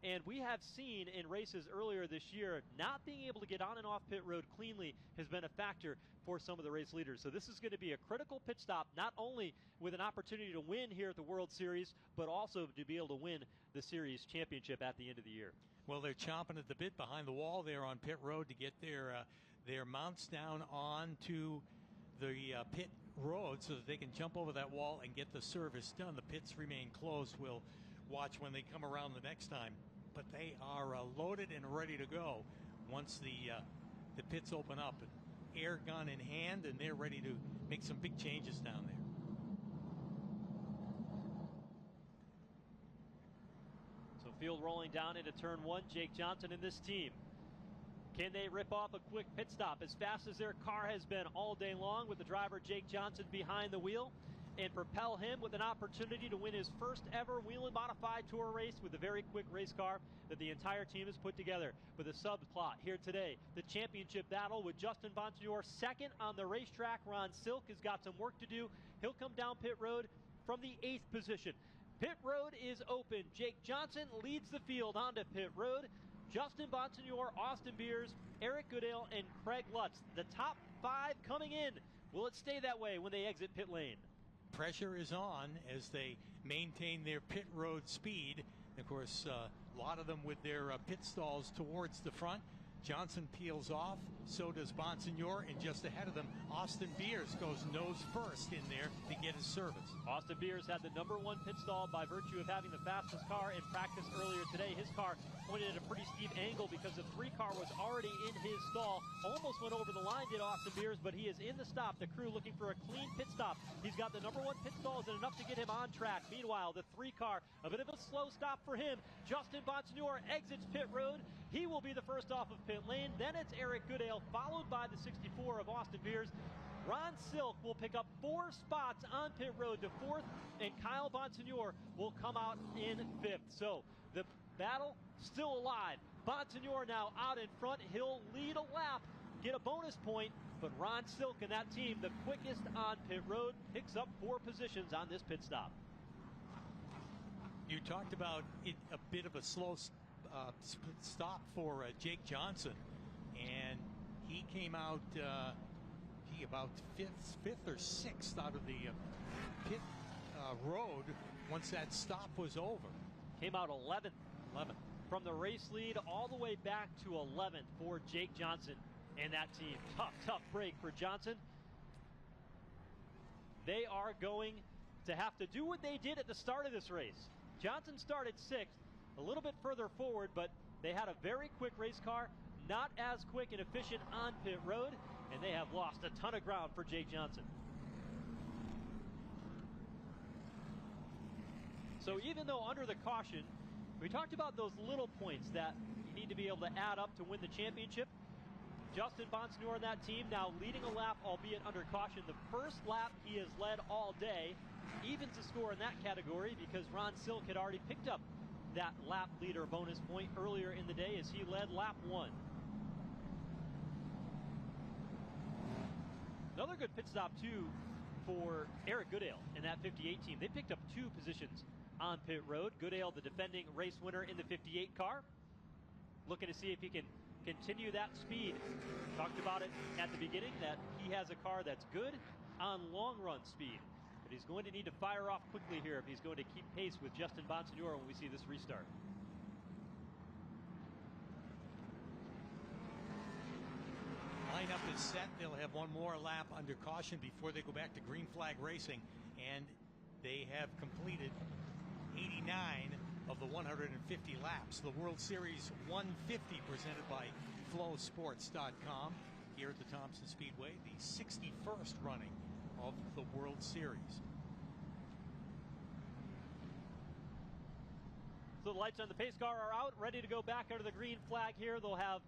And we have seen in races earlier this year, not being able to get on and off pit road cleanly has been a factor for some of the race leaders. So this is going to be a critical pit stop, not only with an opportunity to win here at the World Series, but also to be able to win the series championship at the end of the year. Well, they're chomping at the bit behind the wall there on pit road to get their mounts down onto the pit road so that they can jump over that wall and get the service done. The pits remain closed. We'll watch when they come around the next time. But they are loaded and ready to go once the pits open up. An air gun in hand, and they're ready to make some big changes down there. Field rolling down into turn 1. Jake Johnson and this team. Can they rip off a quick pit stop as fast as their car has been all day long, with the driver Jake Johnson behind the wheel, and propel him with an opportunity to win his first ever Whelen Modified Tour race with a very quick race car that the entire team has put together? With a subplot here today, the championship battle with Justin Bonsignore second on the racetrack. Ron Silk has got some work to do. He'll come down pit road from the 8th position. Pit road is open. Jake Johnson leads the field onto pit road. Justin Bonsignore, Austin Beers, Eric Goodale, and Craig Lutz. The top 5 coming in. Will it stay that way when they exit pit lane? Pressure is on as they maintain their pit road speed. Of course, a lot of them with their pit stalls towards the front. Johnson peels off, so does Bonsignor, and just ahead of them, Austin Beers goes nose first in there to get his service. Austin Beers had the #1 pit stall by virtue of having the fastest car in practice earlier today. His car pointed at a pretty steep angle because the 3 car was already in his stall. Almost went over the line, did Austin Beers, but he is in the stop. The crew looking for a clean pit stop. He's got the #1 pit stall, is enough to get him on track. Meanwhile, the 3 car, a bit of a slow stop for him. Justin Bonsignor exits pit road. He will be the first off of pit lane. Then it's Eric Goodale, followed by the 64 of Austin Beers. Ron Silk will pick up 4 spots on pit road to 4th, and Kyle Bonsignor will come out in 5th. So the battle still alive. Bonsignor now out in front. He'll lead a lap, get a bonus point, but Ron Silk and that team, the quickest on pit road, picks up 4 positions on this pit stop. You talked about it, a bit of a slow stop for Jake Johnson, and he came out about fifth or sixth out of the pit road once that stop was over. Came out 11th. From the race lead all the way back to 11th for Jake Johnson and that team. Tough break for Johnson. They are going to have to do what they did at the start of this race. Johnson started 6th, a little bit further forward, but they had a very quick race car, not as quick and efficient on pit road, and they have lost a ton of ground for Jake Johnson. So even though under the caution, we talked about those little points that you need to be able to add up to win the championship. Justin Bonsignor and that team now leading a lap, albeit under caution. The first lap he has led all day, evens the score in that category because Ron Silk had already picked up that lap leader bonus point earlier in the day as he led lap 1. Another good pit stop too for Eric Goodale and that 58 team. They picked up 2 positions on pit road. Goodale, the defending race winner in the 58 car, looking to see if he can continue that speed. Talked about it at the beginning that he has a car that's good on long run speed, but he's going to need to fire off quickly here if he's going to keep pace with Justin Bonsignor when we see this restart. Lineup is set. They'll have one more lap under caution before they go back to green flag racing, and they have completed 89 of the 150 laps. The World Series 150 presented by FlowSports.com here at the Thompson Speedway, the 61st running of the World Series. So the lights on the pace car are out, ready to go back under the green flag here. They'll have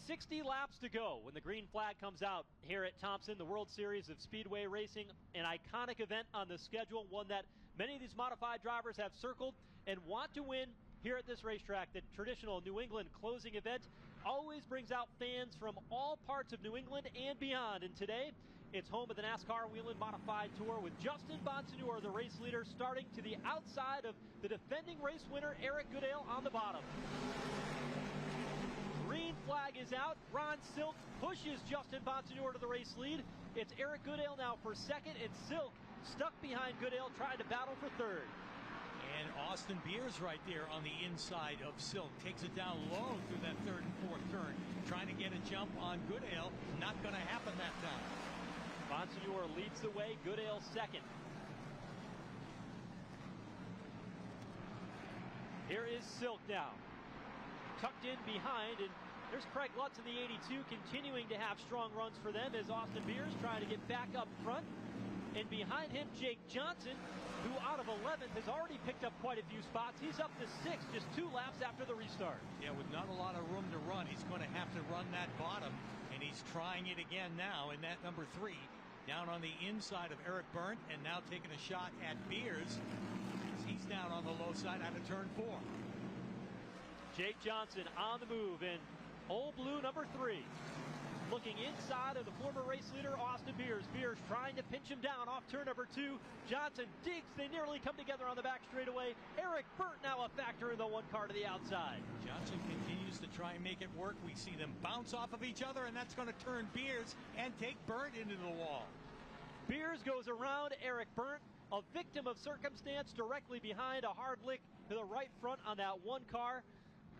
60 laps to go when the green flag comes out here at Thompson, the World Series of Speedway Racing, an iconic event on the schedule, one that many of these modified drivers have circled and want to win here at this racetrack. The traditional New England closing event always brings out fans from all parts of New England and beyond, and today it's home of the NASCAR Whelen Modified Tour with Justin Bonsignor, the race leader, starting to the outside of the defending race winner Eric Goodale on the bottom. Green flag is out. Ron Silk pushes Justin Bonsignor to the race lead. It's Eric Goodale now for 2nd, and Silk stuck behind Goodale, trying to battle for 3rd. And Austin Beers right there on the inside of Silk. Takes it down low through that 3rd and 4th turn. Trying to get a jump on Goodale. Not going to happen that time. Bonsignor leads the way. Goodale 2nd. Here is Silk now, tucked in behind, and there's Craig Lutz in the 82 continuing to have strong runs for them as Austin Beers trying to get back up front. And behind him, Jake Johnson, who out of 11th has already picked up quite a few spots. He's up to 6th, just 2 laps after the restart. Yeah, with not a lot of room to run, he's going to have to run that bottom, and he's trying it again now in that number 3. Down on the inside of Eric Berndt, and now taking a shot at Beers. He's down on the low side out of turn 4. Jake Johnson on the move in Old Blue number 3. Looking inside of the former race leader, Austin Beers. Beers trying to pinch him down off turn number 2. Johnson digs. They nearly come together on the back straightaway. Eric Berndt now a factor in the 1 car to the outside. Johnson continues to try and make it work. We see them bounce off of each other, and that's going to turn Beers and take Berndt into the wall. Beers goes around Eric Berndt, a victim of circumstance, directly behind a hard lick to the right front on that 1 car.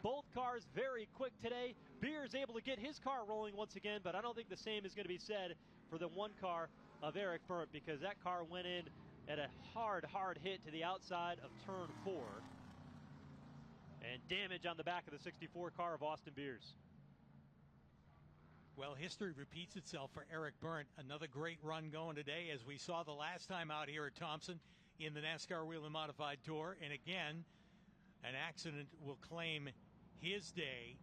Both cars very quick today. Beers able to get his car rolling once again, but I don't think the same is going to be said for the one car of Eric Berndt, because that car went in at a hard hit to the outside of turn 4. And damage on the back of the 64 car of Austin Beers. Well, history repeats itself for Eric Berndt. Another great run going today, as we saw the last time out here at Thompson in the NASCAR Whelen Modified Tour. And again, an accident will claim his day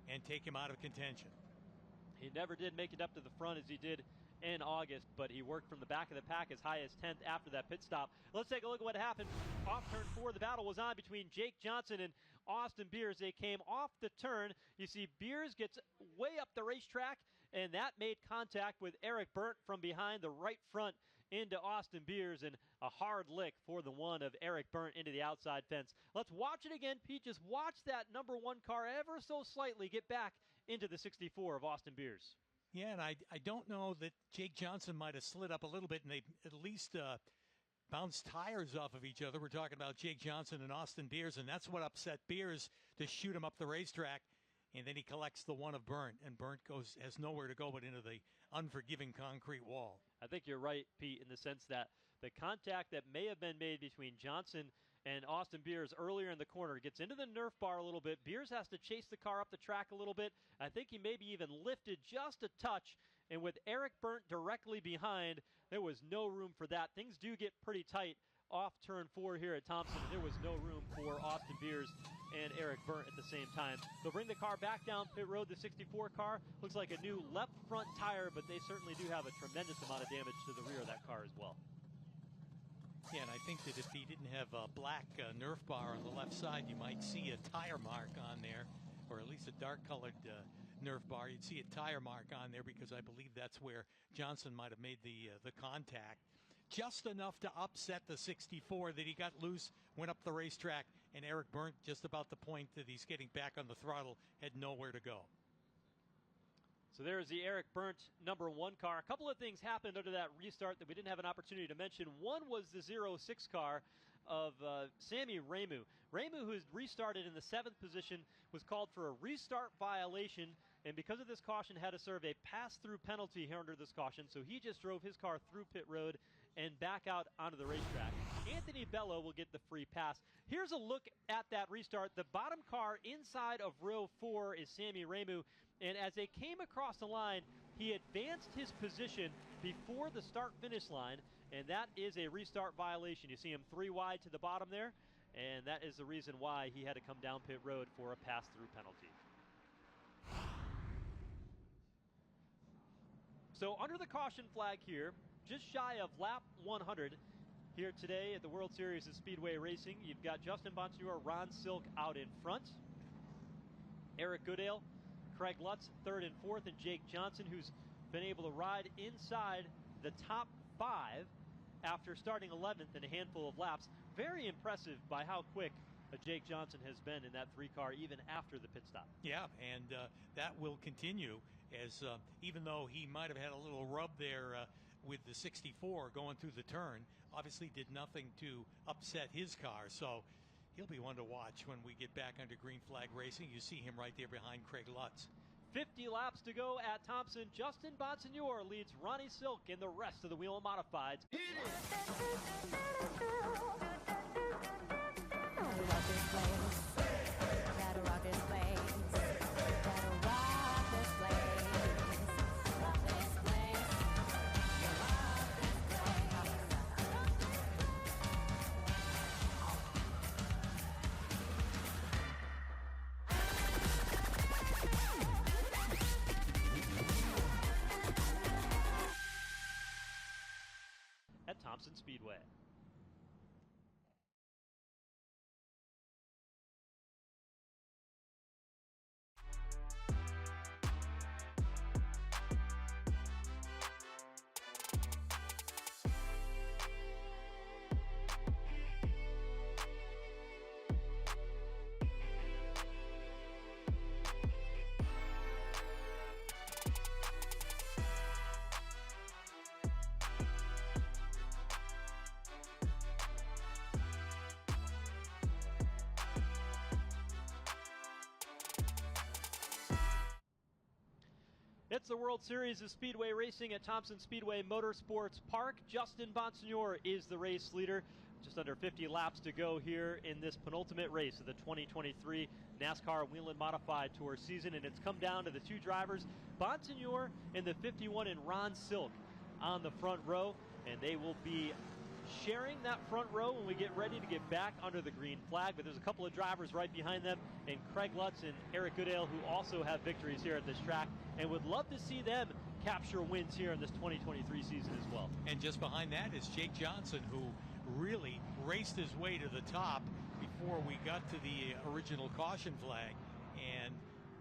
and take him out of contention. He never did make it up to the front as he did in August, but he worked from the back of the pack as high as 10th after that pit stop. Let's take a look at what happened. Off turn 4, the battle was on between Jake Johnson and Austin Beers. They came off the turn. You see Beers gets way up the racetrack, and that made contact with Eric Berndt from behind the right front into Austin Beers, and a hard lick for the one of Eric Berndt into the outside fence. Let's watch it again, Pete. Just watch that number 1 car ever so slightly get back into the 64 of Austin Beers. Yeah, and I don't know that Jake Johnson might have slid up a little bit, and they at least bounced tires off of each other. We're talking about Jake Johnson and Austin Beers, and that's what upset Beers to shoot him up the racetrack. And then he collects the one of Berndt, and Berndt has nowhere to go but into the unforgiving concrete wall. I think you're right, Pete, in the sense that the contact that may have been made between Johnson and Austin Beers earlier in the corner gets into the Nerf bar a little bit. Beers has to chase the car up the track a little bit. I think he maybe even lifted just a touch, and with Eric Berndt directly behind, there was no room for that. Things do get pretty tight off turn 4 here at Thompson, and there was no room for Austin Beers and Eric Berndt at the same time. They'll bring the car back down pit road. The 64 car looks like a new left front tire, but they certainly do have a tremendous amount of damage to the rear of that car as well. Yeah, and I think that if he didn't have a black Nerf bar on the left side, you might see a tire mark on there, or at least a dark-colored Nerf bar. You'd see a tire mark on there, because I believe that's where Johnson might have made the contact. Just enough to upset the 64 that he got loose, went up the racetrack, and Eric Berndt, just about the point that he's getting back on the throttle, had nowhere to go. So there's the Eric Berndt number 1 car. A couple of things happened under that restart that we didn't have an opportunity to mention. One was the 06 car of Sammy Ramu. Ramu, who's restarted in the 7th position, was called for a restart violation, and because of this caution, had to serve a pass-through penalty here under this caution. So he just drove his car through pit road and back out onto the racetrack. Anthony Bello will get the free pass. Here's a look at that restart. The bottom car inside of row 4 is Sammy Ramu, and as they came across the line, he advanced his position before the start-finish line, and that is a restart violation. You see him 3 wide to the bottom there, and that is the reason why he had to come down pit road for a pass-through penalty. So under the caution flag here, just shy of lap 100 here today at the World Series of Speedway Racing, you've got Justin Bonsignore, Ron Silk out in front, Eric Goodale, Craig Lutz 3rd and 4th, and Jake Johnson, who's been able to ride inside the top 5 after starting 11th in a handful of laps. Very impressive by how quick Jake Johnson has been in that 3 car even after the pit stop. Yeah, and that will continue, as even though he might have had a little rub there with the 64 going through the turn, obviously did nothing to upset his car. So he'll be one to watch when we get back under green flag racing. You see him right there behind Craig Lutz. 50 laps to go at Thompson. Justin Bonsignore leads Ronnie Silk and the rest of the Whelen Modifieds. At Thompson Speedway. It's the World Series of Speedway Racing at Thompson Speedway Motorsports Park. Justin Bonsignore is the race leader. Just under 50 laps to go here in this penultimate race of the 2023 NASCAR Whelen Modified Tour season, and it's come down to the two drivers, Bonsignore in the 51 and Ron Silk on the front row, and they will be sharing that front row when we get ready to get back under the green flag. But there's a couple of drivers right behind them, and Craig Lutz and Eric Goodale, who also have victories here at this track, and would love to see them capture wins here in this 2023 season as well. And just behind that is Jake Johnson, who really raced his way to the top before we got to the original caution flag, and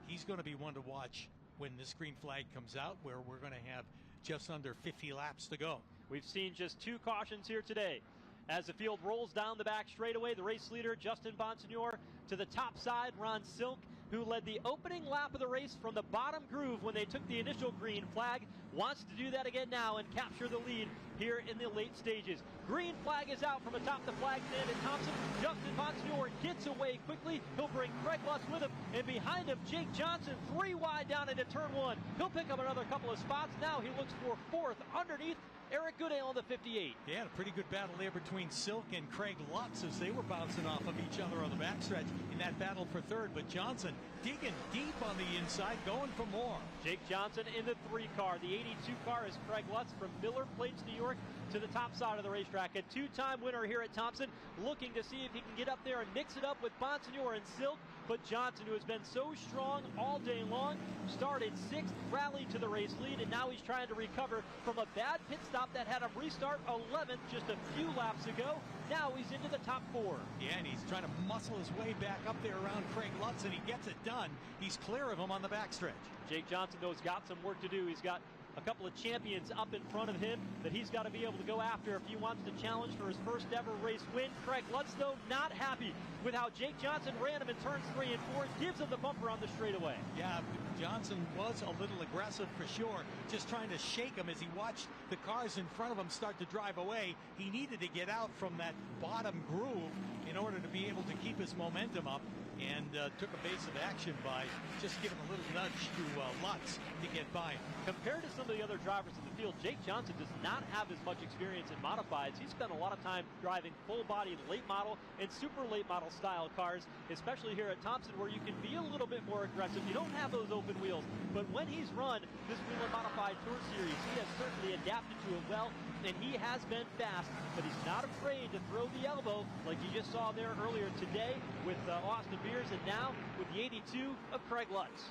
he's going to be one to watch when this green flag comes out, where we're going to have just under 50 laps to go. We've seen just two cautions here today. As the field rolls down the back straightaway, the race leader, Justin Bonsignore, to the top side, Ron Silk, who led the opening lap of the race from the bottom groove when they took the initial green flag, wants to do that again now and capture the lead here in the late stages. Green flag is out from atop the flag stand at Thompson. Justin Bonsignore gets away quickly. He'll bring Craig Lutz with him, and behind him, Jake Johnson, 3 wide down into turn 1. He'll pick up another couple of spots. Now he looks for 4th underneath Eric Goodale on the 58. Yeah, a pretty good battle there between Silk and Craig Lutz as they were bouncing off of each other on the backstretch in that battle for 3rd. But Johnson digging deep on the inside, going for more. Jake Johnson in the 3 car. The 82 car is Craig Lutz from Miller Plates, New York, to the top side of the racetrack. A 2-time winner here at Thompson, looking to see if he can get up there and mix it up with Bonsignore and Silk. But Johnson, who has been so strong all day long, started 6th, rallied to the race lead, and now he's trying to recover from a bad pit stop that had him restart 11th just a few laps ago. Now he's into the top 4. Yeah, and he's trying to muscle his way back up there around Craig Lutz, and he gets it done. He's clear of him on the backstretch. Jake Johnson, though, has got some work to do. He's got a couple of champions up in front of him that he's got to be able to go after if he wants to challenge for his first ever race win. Craig Lutz, though, not happy with how Jake Johnson ran him in turns 3 and 4. Gives him the bumper on the straightaway. Yeah, Johnson was a little aggressive for sure, just trying to shake him as he watched the cars in front of him start to drive away. He needed to get out from that bottom groove in order to be able to keep his momentum up, and took evasive action by just giving a little nudge to Lutz to get by him. Compared to some of the other drivers in the field, Jake Johnson does not have as much experience in modifieds. He spent a lot of time driving full-body late model and super late model style cars, especially here at Thompson, where you can be a little bit more aggressive. You don't have those open wheels, but when he's run this Whelen Modified Tour Series, he has certainly adapted to it well, and he has been fast, but he's not afraid to throw the elbow like you just saw there earlier today with Austin Beers, and now with the 82 of Craig Lutz.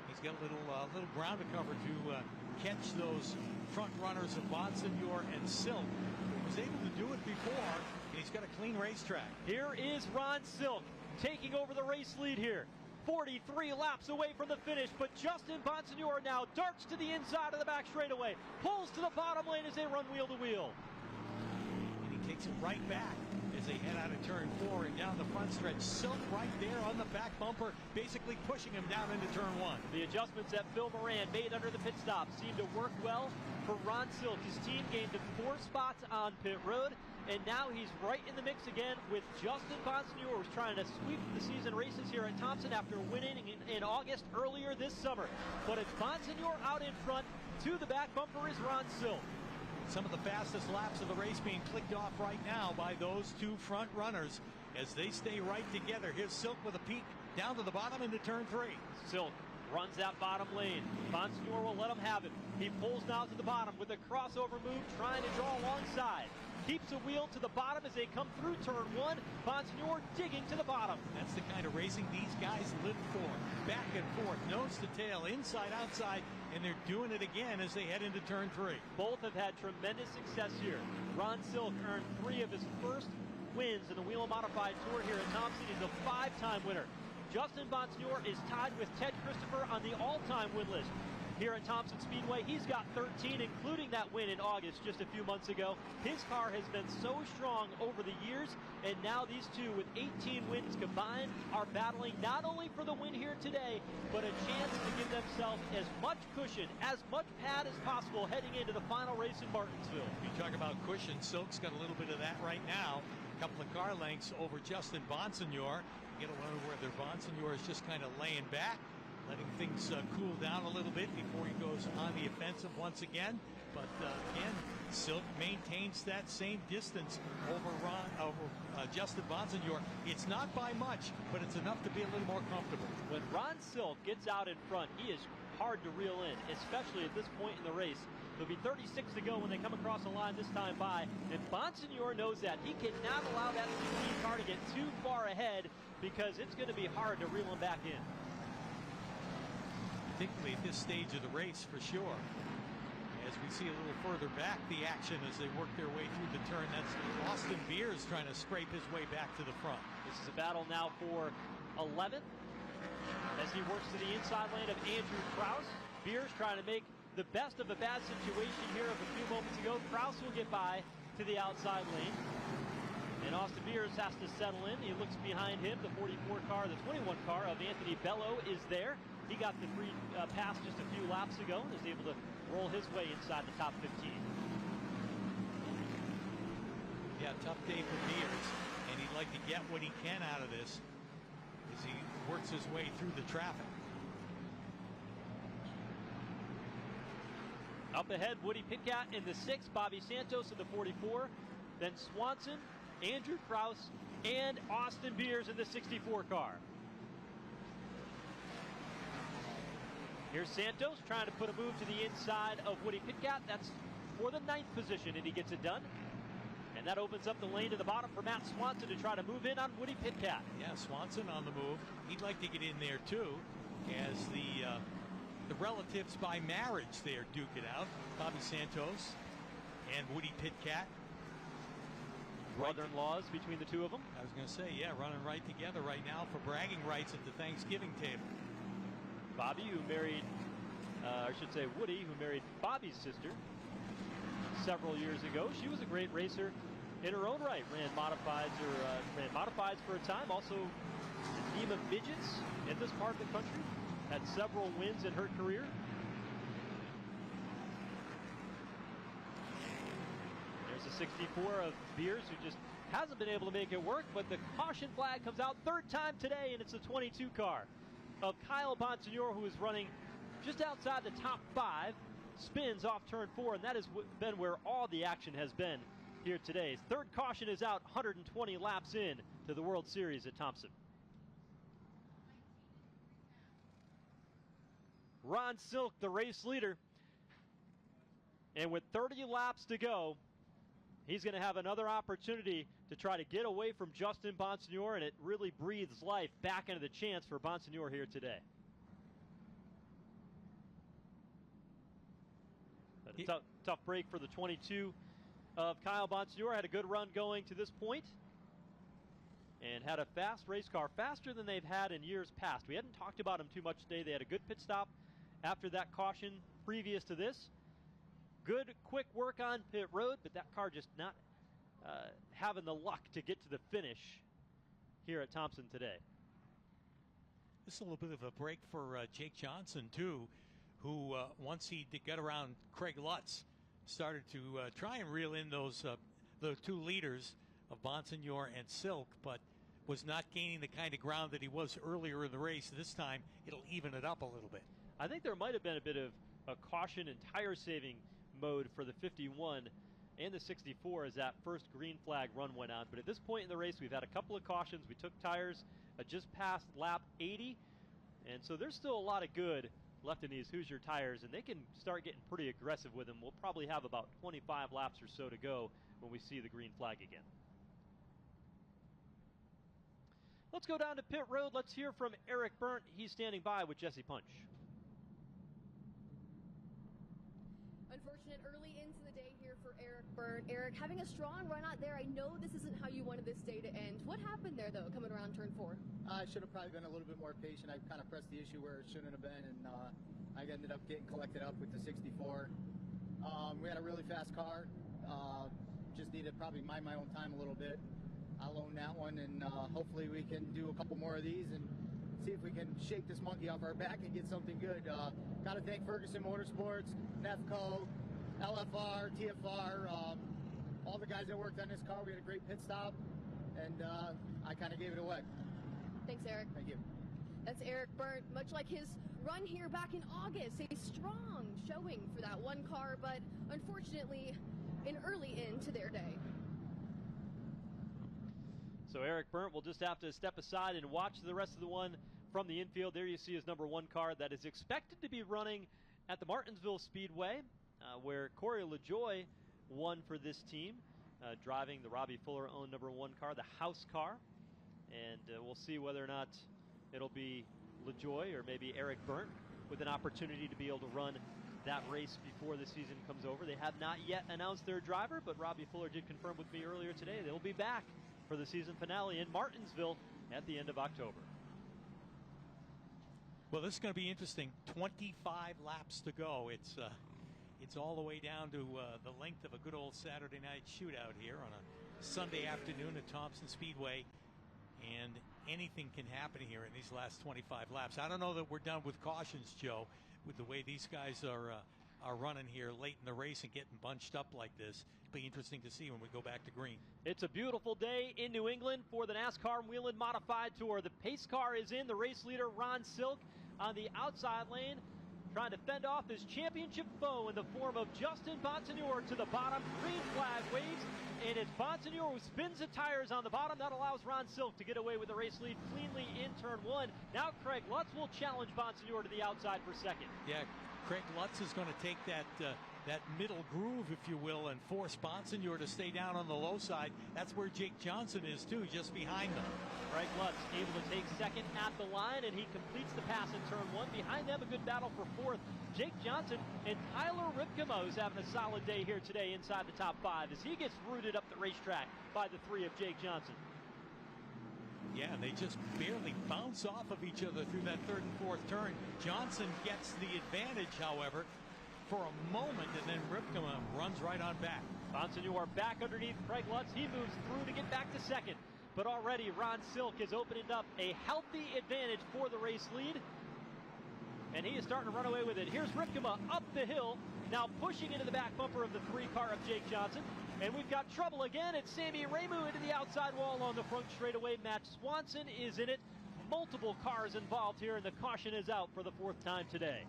He's got a little ground to cover to catch those front runners of Bonsignore and Silk. He was able to do it before, and he's got a clean racetrack. Here is Ron Silk taking over the race lead here. 43 laps away from the finish, but Justin Bonsignore now darts to the inside of the back straightaway, pulls to the bottom lane as they run wheel to wheel. And he takes it right back as they head out of turn 4 and down the front stretch. Silk right there on the back bumper, basically pushing him down into turn 1. The adjustments that Phil Moran made under the pit stop seem to work well for Ron Silk. His team gained him 4 spots on pit road, and now he's right in the mix again with Justin Bonsignore, who's trying to sweep the season races here at Thompson after winning in August earlier this summer. But it's Bonsignore out in front. To the back bumper is Ron Silk. Some of the fastest laps of the race being clicked off right now by those two front runners as they stay right together. Here's Silk with a peek down to the bottom into turn 3. Silk runs that bottom lane. Bonsignore will let him have it. He pulls now to the bottom with a crossover move, trying to draw alongside. Keeps the wheel to the bottom as they come through turn 1. Bonsignore digging to the bottom. That's the kind of racing these guys live for. Back and forth, nose to tail, inside, outside, and they're doing it again as they head into turn 3. Both have had tremendous success here. Ron Silk earned 3 of his first wins in the Whelen Modified Tour here at Thompson. He's a 5-time winner. Justin Bonsignore is tied with Ted Christopher on the all-time win list here at Thompson Speedway. He's got 13, including that win in August just a few months ago. His car has been so strong over the years, and now these two, with 18 wins combined, are battling not only for the win here today, but a chance to give themselves as much cushion, as much pad as possible heading into the final race in Martinsville. You talk about cushion, Silk's got a little bit of that right now. A couple of car lengths over Justin Bonsignore. You get a one where their Bonsignore is just kind of laying back. letting things cool down a little bit before he goes on the offensive once again. But again, Silk maintains that same distance over Justin Bonsignor. It's not by much, but it's enough to be a little more comfortable. When Ron Silk gets out in front, he is hard to reel in, especially at this point in the race. There'll be 36 to go when they come across the line this time by, and Bonsignor knows that. He cannot allow that 16 car to get too far ahead because it's going to be hard to reel him back in. Particularly at this stage of the race, for sure. As we see a little further back the action as they work their way through the turn, that's Austin Beers trying to scrape his way back to the front. This is a battle now for 11th as he works to the inside lane of Andrew Krause. Beers trying to make the best of a bad situation here of a few moments ago. Krause will get by to the outside lane, and Austin Beers has to settle in. He looks behind him. The 44 car, the 21 car of Anthony Bello is there. He got the free pass just a few laps ago and is able to roll his way inside the top 15. Yeah, tough day for Beers, and he'd like to get what he can out of this as he works his way through the traffic. Up ahead, Woody Pitkat in the 6, Bobby Santos in the 44, then Swanson, Andrew Krause, and Austin Beers in the 64 car. Here's Santos trying to put a move to the inside of Woody Pitkat. That's for the 9th position, and he gets it done. And that opens up the lane to the bottom for Matt Swanson to try to move in on Woody Pitkat. Yeah, Swanson on the move. He'd like to get in there too, as the relatives by marriage there duke it out. Bobby Santos and Woody Pitkat. Brother-in-laws between the two of them. I was going to say, yeah, running right together right now for bragging rights at the Thanksgiving table. Bobby, who married, I should say Woody, who married Bobby's sister several years ago. She was a great racer in her own right. Ran modifieds for a time. Also, NEMA midgets in this part of the country. Had several wins in her career. There's a 64 of Beers, who just hasn't been able to make it work, but the caution flag comes out third time today, and it's a 22 car of Kyle Bonsignor, who is running just outside the top 5, spins off turn 4, and that has been where all the action has been here today. His third caution is out 120 laps in to the World Series at Thompson. Ron Silk, the race leader, and with 30 laps to go, he's going to have another opportunity to try to get away from Justin Bonsignor, and it really breathes life back into the chance for Bonsignor here today. But a tough break for the 22 of Kyle Bonsignor. Had a good run going to this point and had a fast race car, faster than they've had in years past. We hadn't talked about him too much today. They had a good pit stop after that caution previous to this. Good quick work on pit road, but that car just not having the luck to get to the finish here at Thompson today. This is a little bit of a break for Jake Johnson too, who once he got around Craig Lutz, started to try and reel in those the two leaders of Bonsignor and Silk, but was not gaining the kind of ground that he was earlier in the race. This time it'll even it up a little bit. I think there might have been a bit of a caution and tire saving mode for the 51 and the 64 as that first green flag run went on. But at this point in the race, we've had a couple of cautions. We took tires just past lap 80, and so there's still a lot of good left in these Hoosier tires, and they can start getting pretty aggressive with them. We'll probably have about 25 laps or so to go when we see the green flag again. Let's go down to pit road. Let's hear from Eric Berndt. He's standing by with Jesse Punch. Unfortunate early into the day here for Eric Berndt. Eric, having a strong run out there. I know this isn't how you wanted this day to end. What happened there, though, coming around turn 4? I should have probably been a little bit more patient. I kind of pressed the issue where it shouldn't have been, and I ended up getting collected up with the 64. We had a really fast car. Just needed to probably mind my own time a little bit. I'll own that one, and hopefully we can do a couple more of these and see if we can shake this monkey off our back and get something good. Got to thank Ferguson Motorsports, Nefco, LFR, TFR, all the guys that worked on this car. We had a great pit stop, and I kind of gave it away. Thanks, Eric. Thank you. That's Eric Byrne, much like his run here back in August. A strong showing for that one car, but unfortunately an early end to their day. So Eric Byrne will just have to step aside and watch the rest of the one from the infield. There you see his number 1 car that is expected to be running at the Martinsville Speedway, where Corey LaJoie won for this team, driving the Robbie Fuller-owned number 1 car, the house car. And we'll see whether or not it'll be LaJoie or maybe Eric Byrne with an opportunity to be able to run that race before the season comes over. They have not yet announced their driver, but Robbie Fuller did confirm with me earlier today they'll be back for the season finale in Martinsville at the end of October. Well, this is going to be interesting. 25 laps to go. It's all the way down to the length of a good old Saturday night shootout here on a Sunday afternoon at Thompson Speedway. And anything can happen here in these last 25 laps. I don't know that we're done with cautions, Joe, with the way these guys are running here late in the race and getting bunched up like this. It'll be interesting to see when we go back to green. It's a beautiful day in New England for the NASCAR Whelen Modified Tour. The pace car is in. The race leader, Ron Silk, on the outside lane, trying to fend off his championship foe in the form of Justin Bonsignore to the bottom. Green flag waves, and it's Bonsignore who spins the tires on the bottom. That allows Ron Silk to get away with the race lead cleanly in turn 1. Now Craig Lutz will challenge Bonsignore to the outside for second. Yeah, Craig Lutz is going to take that middle groove, if you will, and force Bonsignore to stay down on the low side. That's where Jake Johnson is, too, just behind them. Craig Lutz able to take second at the line, and he completes the pass in turn 1. Behind them, a good battle for fourth. Jake Johnson and Tyler Ripkema, who's having a solid day here today inside the top 5 as he gets rooted up the racetrack by the 3 of Jake Johnson. Yeah, and they just barely bounce off of each other through that 3rd and 4th turn. Johnson gets the advantage, however, for a moment, and then Ripkema runs right on back. Bonsignore back underneath Craig Lutz. He moves through to get back to second. But already Ron Silk has opened up a healthy advantage for the race lead. And he is starting to run away with it. Here's Ripkema up the hill, now pushing into the back bumper of the 3 car of Jake Johnson. And we've got trouble again. It's Sammy Ramu into the outside wall on the front straightaway. Matt Swanson is in it. Multiple cars involved here, and the caution is out for the 4th time today.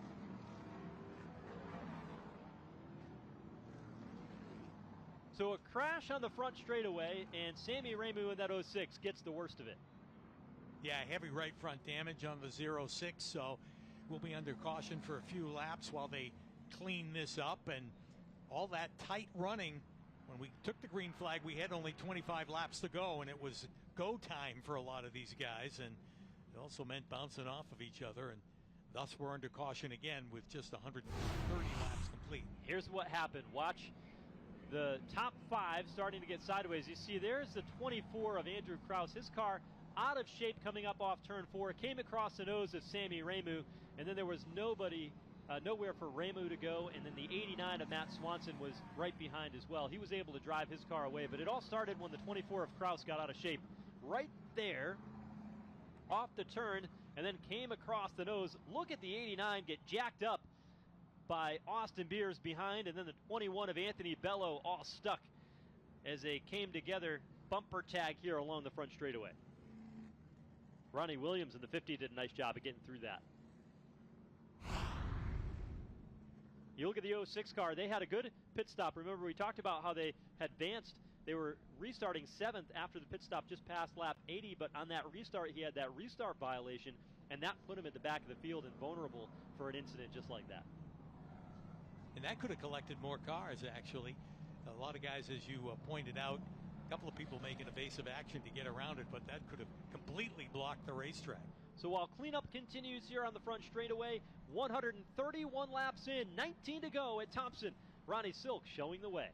So a crash on the front straightaway, and Sammy Ramu in that 06 gets the worst of it. Yeah, heavy right front damage on the 06, so we'll be under caution for a few laps while they clean this up. And all that tight running, when we took the green flag, we had only 25 laps to go, and it was go time for a lot of these guys, and it also meant bouncing off of each other, and thus we're under caution again with just 130 laps complete. Here's what happened. Watch the top 5 starting to get sideways. You see there's the 24 of Andrew Kraus. His car out of shape coming up off turn 4. Came across the nose of Sammy Ramu, and then there was nowhere for Ramu to go, and then the 89 of Matt Swanson was right behind as well. He was able to drive his car away, but it all started when the 24 of Kraus got out of shape right there off the turn and then came across the nose. Look at the 89 get jacked up by Austin Beers behind, and then the 21 of Anthony Bello all stuck as they came together. Bumper tag here along the front straightaway. Ronnie Williams in the 50 did a nice job of getting through that. You look at the 06 car, they had a good pit stop. Remember, we talked about how they had advanced. They were restarting 7th after the pit stop just past lap 80, but on that restart, he had that restart violation, and that put him at the back of the field and vulnerable for an incident just like that. And that could have collected more cars, actually. A lot of guys, as you pointed out, a couple of people making evasive action to get around it, but that could have completely blocked the racetrack. So while cleanup continues here on the front straightaway, 131 laps in, 19 to go at Thompson. Ronnie Silk showing the way.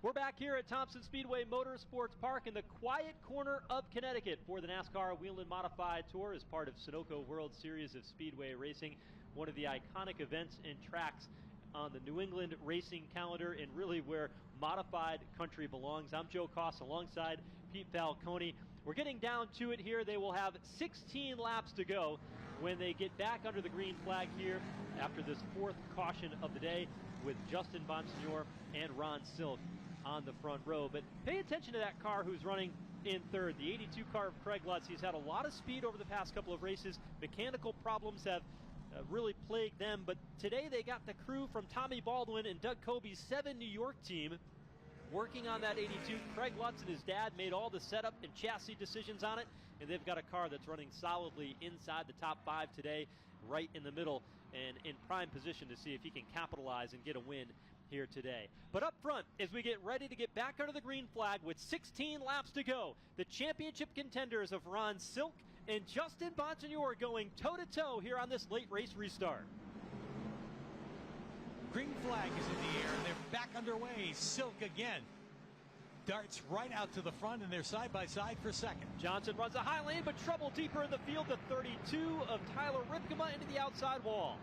We're back here at Thompson Speedway Motorsports Park in the quiet corner of Connecticut for the NASCAR Whelen Modified Tour as part of Sunoco World Series of Speedway Racing, one of the iconic events and tracks on the New England racing calendar and really where modified country belongs. I'm Joe Koss alongside Pete Falcone. We're getting down to it here. They will have 16 laps to go when they get back under the green flag here after this fourth caution of the day with Justin Bonsignore and Ron Silk on the front row. But pay attention to that car who's running in third, the 82 car of Craig Lutz. He's had a lot of speed over the past couple of races. Mechanical problems have really plagued them, but today they got the crew from Tommy Baldwin and Doug Coby's 7 New York team working on that 82. Craig Lutz and his dad made all the setup and chassis decisions on it, and they've got a car that's running solidly inside the top 5 today, right in the middle and in prime position to see if he can capitalize and get a win here today. But up front, as we get ready to get back under the green flag with 16 laps to go, the championship contenders of Ron Silk and Justin Bonsignore going toe-to-toe here on this late race restart. Green flag is in the air, and they're back underway. Silk again darts right out to the front, and they're side-by-side for second. Johnson runs a high lane, but trouble deeper in the field. The 32 of Tyler Ripkema into the outside wall.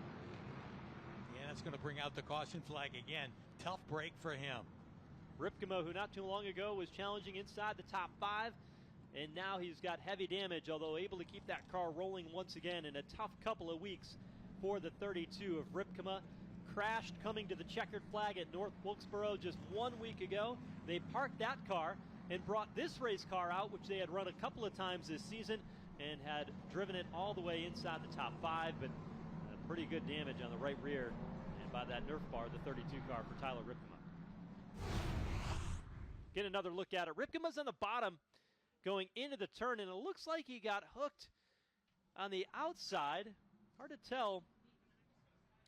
Yeah, that's going to bring out the caution flag again. Tough break for him. Ripkema, who not too long ago was challenging inside the top 5, and now he's got heavy damage, although able to keep that car rolling once again in a tough couple of weeks for the 32 of Ripkema. Crashed coming to the checkered flag at North Wilkesboro just 1 week ago. They parked that car and brought this race car out, which they had run a couple of times this season and had driven it all the way inside the top 5, but pretty good damage on the right rear and by that Nerf bar, the 32 car for Tyler Ripkema. Get another look at it. Ripkema's on the bottom going into the turn, and it looks like he got hooked on the outside. Hard to tell.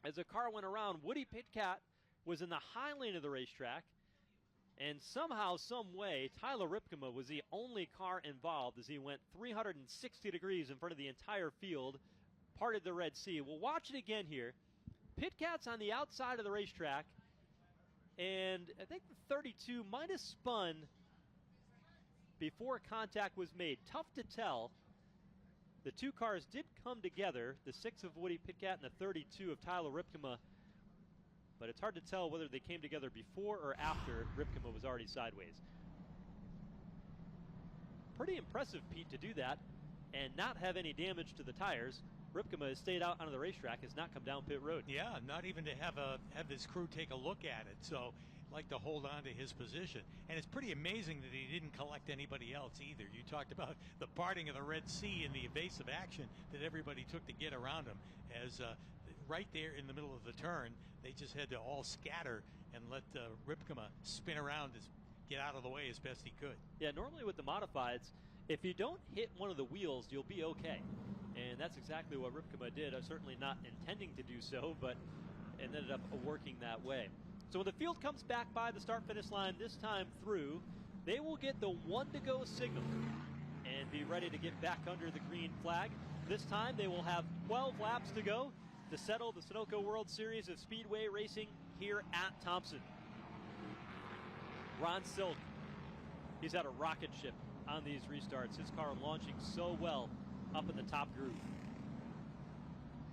As the car went around, Woody Pitkat was in the high lane of the racetrack, and somehow, some way, Tyler Ripkema was the only car involved as he went 360 degrees in front of the entire field, parted the Red Sea. We'll watch it again here. Pitkat's on the outside of the racetrack, and I think the 32 might have spun before contact was made. Tough to tell. The two cars did come together, the 6 of Woody Pitkat and the 32 of Tyler Ripkema, but it's hard to tell whether they came together before or after Ripkema was already sideways. Pretty impressive, Pete, to do that and not have any damage to the tires. Ripkema has stayed out onto the racetrack, has not come down pit road. Yeah, not even to have this crew take a look at it. So like to hold on to his position. And it's pretty amazing that he didn't collect anybody else either. You talked about the parting of the Red Sea and the evasive action that everybody took to get around him. As right there in the middle of the turn, they just had to all scatter and let Ripkema spin around to get out of the way as best he could. Yeah, normally with the modifieds, if you don't hit one of the wheels, you'll be okay. And that's exactly what Ripkema did. Certainly not intending to do so, but it ended up working that way. So when the field comes back by the start-finish line this time through, they will get the 1-to-go signal and be ready to get back under the green flag. This time they will have 12 laps to go to settle the Sunoco World Series of Speedway Racing here at Thompson. Ron Silk, he's had a rocket ship on these restarts. His car launching so well up in the top groove.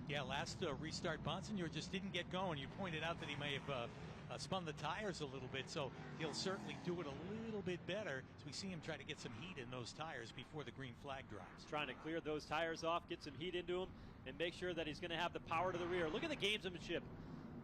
Yeah, last restart, Bonsignore just didn't get going. You pointed out that he may have spun the tires a little bit, so he'll certainly do it a little bit better as we see him try to get some heat in those tires before the green flag drops. Trying to clear those tires off, get some heat into them, and make sure that he's going to have the power to the rear. Look at the gamesmanship.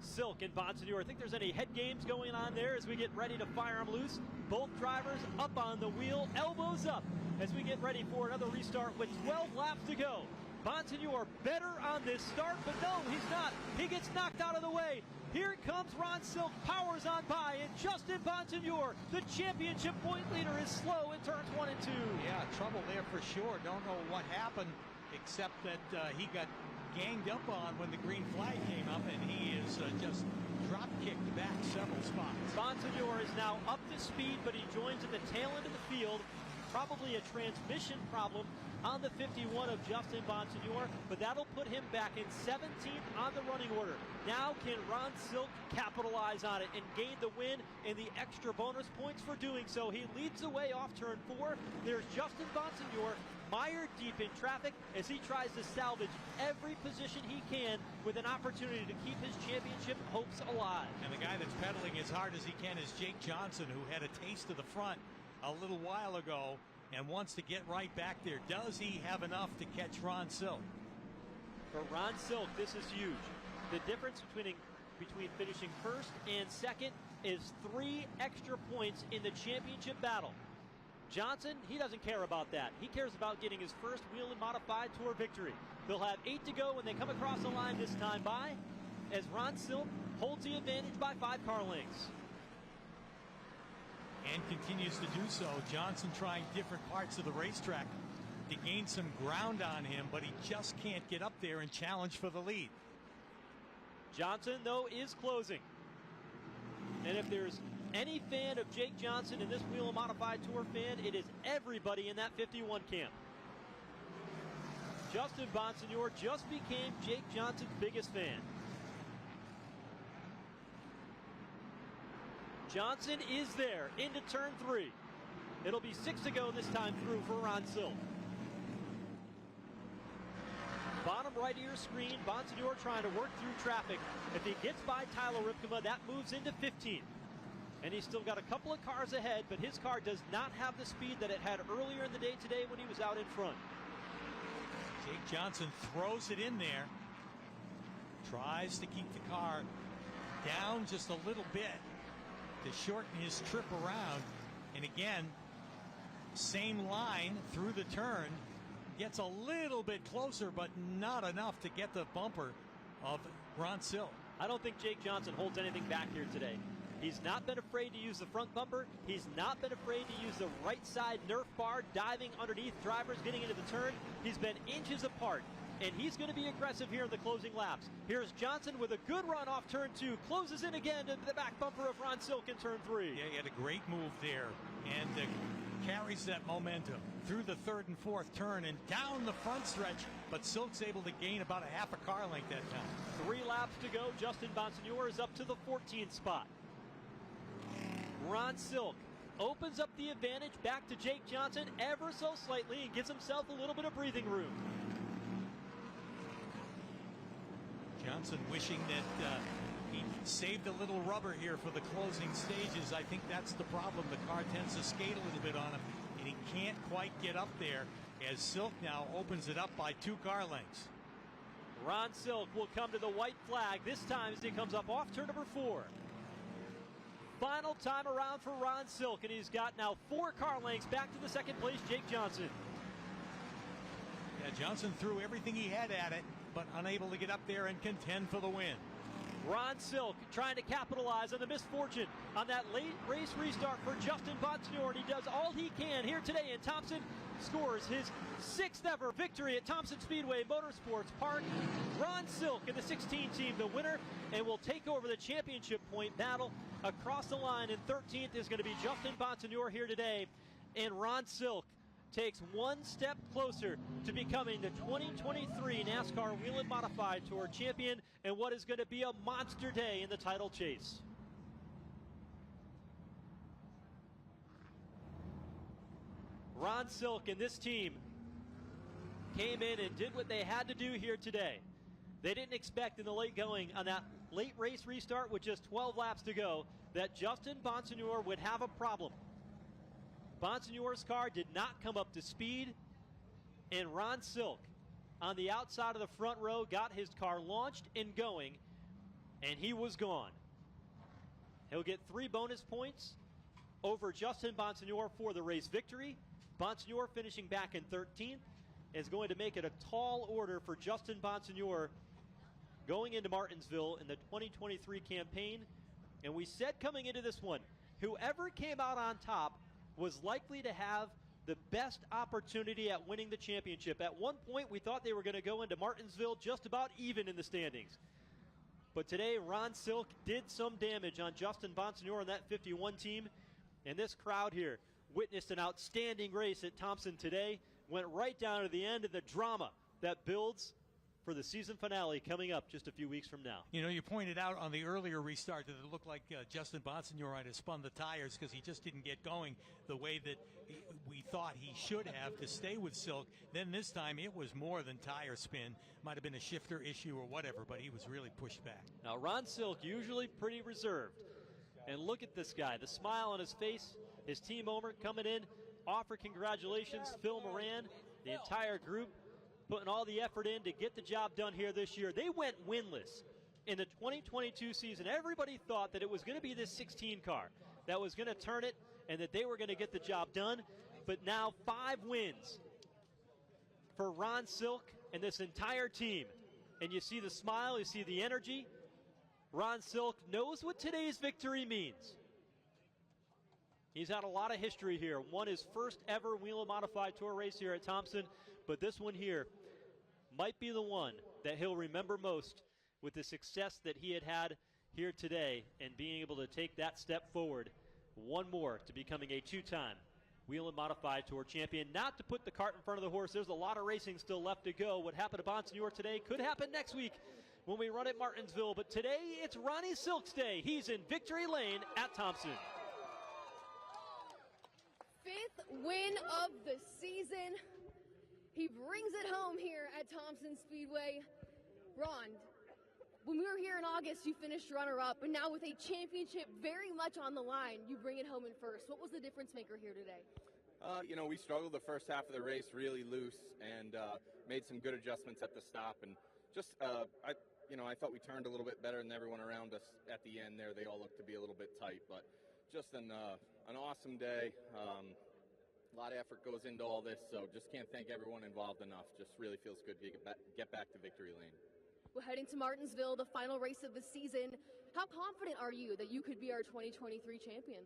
Silk and Bonsignore. I think there's any head games going on there as we get ready to fire them loose. Both drivers up on the wheel, elbows up as we get ready for another restart with 12 laps to go. Bonsignore better on this start, but no, he's not. He gets knocked out of the way. Here comes Ron Silk, powers on by, and Justin Bonsignore, the championship point leader, is slow in turns 1 and 2. Yeah, trouble there for sure. Don't know what happened, except that he got ganged up on when the green flag came up, and he is just drop-kicked back several spots. Bonsignore is now up to speed, but he joins at the tail end of the field. Probably a transmission problem on the 51 of Justin Bonsignor, but that'll put him back in 17th on the running order. Now can Ron Silk capitalize on it and gain the win and the extra bonus points for doing so? He leads the way off turn 4. There's Justin Bonsignor mired deep in traffic as he tries to salvage every position he can with an opportunity to keep his championship hopes alive. And the guy that's pedaling as hard as he can is Jake Johnson, who had a taste of the front a little while ago and wants to get right back there. Does he have enough to catch Ron Silk? For Ron Silk, this is huge. The difference between finishing first and second is 3 extra points in the championship battle. Johnson, he doesn't care about that. He cares about getting his first Whelen Modified Tour victory. They'll have 8 to go when they come across the line this time by, as Ron Silk holds the advantage by 5 car lengths. And continues to do so. Johnson trying different parts of the racetrack to gain some ground on him, but he just can't get up there and challenge for the lead. Johnson, though, is closing. And if there's any fan of Jake Johnson and this Whelen Modified Tour fan, it is everybody in that 51 camp. Justin Bonsignor just became Jake Johnson's biggest fan. Johnson is there into turn 3. It'll be 6 to go this time through for Ron Silk. Bottom right of your screen, Bonsignor trying to work through traffic. If he gets by Tyler Ripkema, that moves into 15th. And he's still got a couple of cars ahead, but his car does not have the speed that it had earlier in the day today when he was out in front. Jake Johnson throws it in there. Tries to keep the car down just a little bit to shorten his trip around. And again, same line through the turn. Gets a little bit closer, but not enough to get the bumper of Ron Silk. I don't think Jake Johnson holds anything back here today. He's not been afraid to use the front bumper. He's not been afraid to use the right side Nerf bar, diving underneath drivers, getting into the turn. He's been inches apart, and he's going to be aggressive here in the closing laps. Here's Johnson with a good run off turn 2, closes in again to the back bumper of Ron Silk in turn 3. Yeah, he had a great move there, and carries that momentum through the 3rd and 4th turn and down the front stretch, but Silk's able to gain about a half a car length that time. 3 laps to go. Justin Bonsignor is up to the 14th spot. Ron Silk opens up the advantage back to Jake Johnson ever so slightly and gives himself a little bit of breathing room. Johnson wishing that he saved a little rubber here for the closing stages. I think that's the problem. The car tends to skate a little bit on him, and he can't quite get up there as Silk now opens it up by 2 car lengths. Ron Silk will come to the white flag this time as he comes up off turn number 4. Final time around for Ron Silk, and he's got now 4 car lengths back to the 2nd place Jake Johnson. Yeah, Johnson threw everything he had at it, but unable to get up there and contend for the win. Ron Silk trying to capitalize on the misfortune on that late race restart for Justin Bonsignor, and he does all he can here today, and Thompson scores his 6th ever victory at Thompson Speedway Motorsports Park. Ron Silk in the 16 team, the winner, and will take over the championship point battle. Across the line in 13th is going to be Justin Bonsignor here today, and Ron Silk takes 1 step closer to becoming the 2023 NASCAR Whelen Modified Tour champion and what is going to be a monster day in the title chase. Ron Silk and this team came in and did what they had to do here today. They didn't expect in the late going on that late race restart with just 12 laps to go that Justin Bonsignor would have a problem. Bonsignor's car did not come up to speed, and Ron Silk on the outside of the front row got his car launched and going, and he was gone. He'll get 3 bonus points over Justin Bonsignor for the race victory. Bonsignor finishing back in 13th is going to make it a tall order for Justin Bonsignor going into Martinsville in the 2023 campaign. And we said coming into this one, whoever came out on top was likely to have the best opportunity at winning the championship. At one point, we thought they were going to go into Martinsville just about even in the standings. But today, Ron Silk did some damage on Justin Bonsignor and that 51 team. And this crowd here witnessed an outstanding race at Thompson today went right down to the end of the drama that builds for the season finale coming up just a few weeks from now. You know, you pointed out on the earlier restart that it looked like Justin Bonsignore had spun the tires because he just didn't get going the way that we thought he should have to stay with Silk. Then this time it was more than tire spin. Might have been a shifter issue or whatever, but he was really pushed back. Now, Ron Silk, usually pretty reserved. And look at this guy, the smile on his face, his team owner coming in, offer congratulations, Phil Moran, the entire group, putting all the effort in to get the job done here this year. They went winless in the 2022 season. Everybody thought that it was going to be this 16 car that was going to turn it and that they were going to get the job done. But now 5 wins for Ron Silk and this entire team. And you see the smile, you see the energy. Ron Silk knows what today's victory means. He's had a lot of history here. Won his first ever Whelen Modified Tour race here at Thompson. But this one here might be the one that he'll remember most with the success that he had here today and being able to take that step forward. One more to becoming a 2-time Whelen Modified Tour champion. Not to put the cart in front of the horse. There's a lot of racing still left to go. What happened to Bonsignore today could happen next week when we run at Martinsville. But today it's Ronnie Silk's day. He's in victory lane at Thompson. 5th win of the season. He brings it home here at Thompson Speedway. Ron, when we were here in August, you finished runner-up, and now with a championship very much on the line, you bring it home in first. What was the difference maker here today? You know, we struggled the first half of the race really loose and made some good adjustments at the stop. And just, I thought we turned a little bit better than everyone around us at the end there. They all looked to be a little bit tight, but just an awesome day. A lot of effort goes into all this, so just can't thank everyone involved enough. Just really feels good to get back to victory lane. We're heading to Martinsville, the final race of the season. How confident are you that you could be our 2023 champion?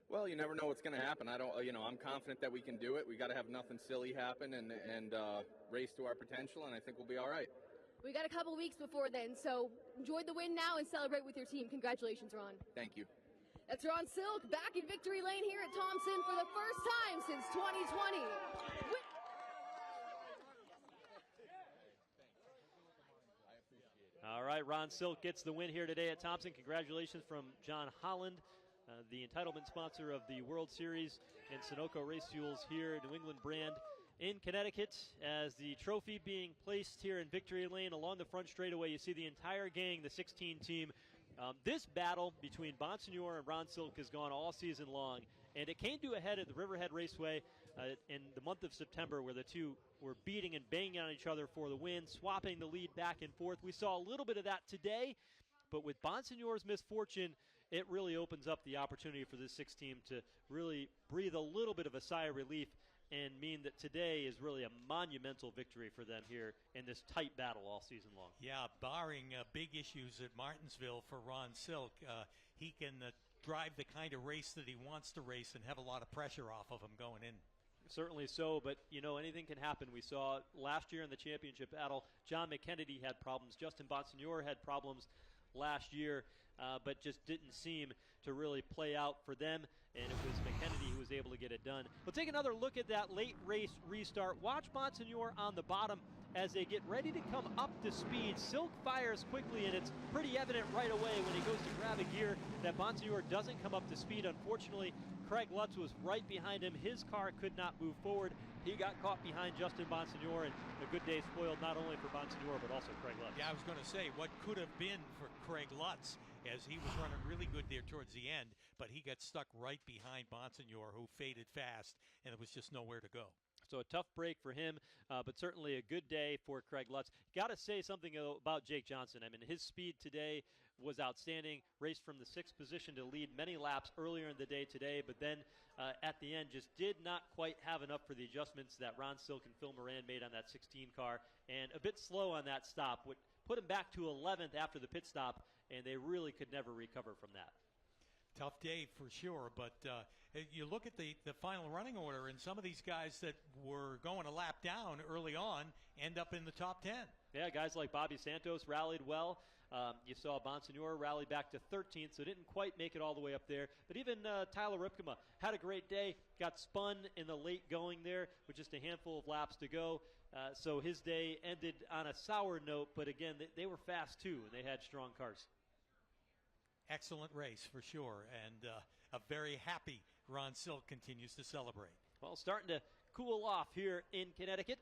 Well, you never know what's going to happen. I'm confident that we can do it. We got to have nothing silly happen and race to our potential, and I think we'll be all right. We got a couple weeks before then, so enjoy the win now and celebrate with your team. Congratulations, Ron. Thank you. That's Ron Silk back in victory lane here at Thompson for the first time since 2020. All right, Ron Silk gets the win here today at Thompson. Congratulations from John Holland, the entitlement sponsor of the World Series and Sunoco Race Fuels here, New England brand in Connecticut. As the trophy being placed here in victory lane along the front straightaway, you see the entire gang, the 16 team. This battle between Bonsignore and Ron Silk has gone all season long, and it came to a head at the Riverhead Raceway in the month of September, where the two were beating and banging on each other for the win, swapping the lead back and forth. We saw a little bit of that today, but with Bonsignore's misfortune, it really opens up the opportunity for this 6 team to really breathe a little bit of a sigh of relief and mean that today is really a monumental victory for them here in this tight battle all season long. Yeah, barring big issues at Martinsville for Ron Silk, he can drive the kind of race that he wants to race and have a lot of pressure off of him going in. Certainly so, but, you know, anything can happen. We saw last year in the championship battle, John McKennedy had problems. Justin Bonsignore had problems last year, but just didn't seem to really play out for them, and it was McKennedy who was able to get it done. We'll take another look at that late race restart. Watch Bonsignore on the bottom as they get ready to come up to speed. Silk fires quickly, and it's pretty evident right away when he goes to grab a gear that Bonsignore doesn't come up to speed. Unfortunately, Craig Lutz was right behind him. His car could not move forward. He got caught behind Justin Bonsignore, and a good day spoiled not only for Bonsignore but also Craig Lutz. Yeah, I was going to say, what could have been for Craig Lutz, as he was running really good there towards the end, but he got stuck right behind Bonsignore, who faded fast, and there was just nowhere to go. So a tough break for him, but certainly a good day for Craig Lutz. Got to say something about Jake Johnson. I mean, his speed today was outstanding. Raced from the 6th position to lead many laps earlier in the day today, but then at the end just did not quite have enough for the adjustments that Ron Silk and Phil Moran made on that 16 car, and a bit slow on that stop. Would put him back to 11th after the pit stop, and they really could never recover from that. Tough day for sure, but you look at the final running order, and some of these guys that were going a lap down early on end up in the top 10. Yeah, guys like Bobby Santos rallied well. You saw Bonsignore rally back to 13th, so didn't quite make it all the way up there. But even Tyler Ripkema had a great day, got spun in the late going there with just a handful of laps to go. So his day ended on a sour note, but again, they were fast too, and they had strong cars. Excellent race for sure, and a very happy Ron Silk continues to celebrate. Well, starting to cool off here in Connecticut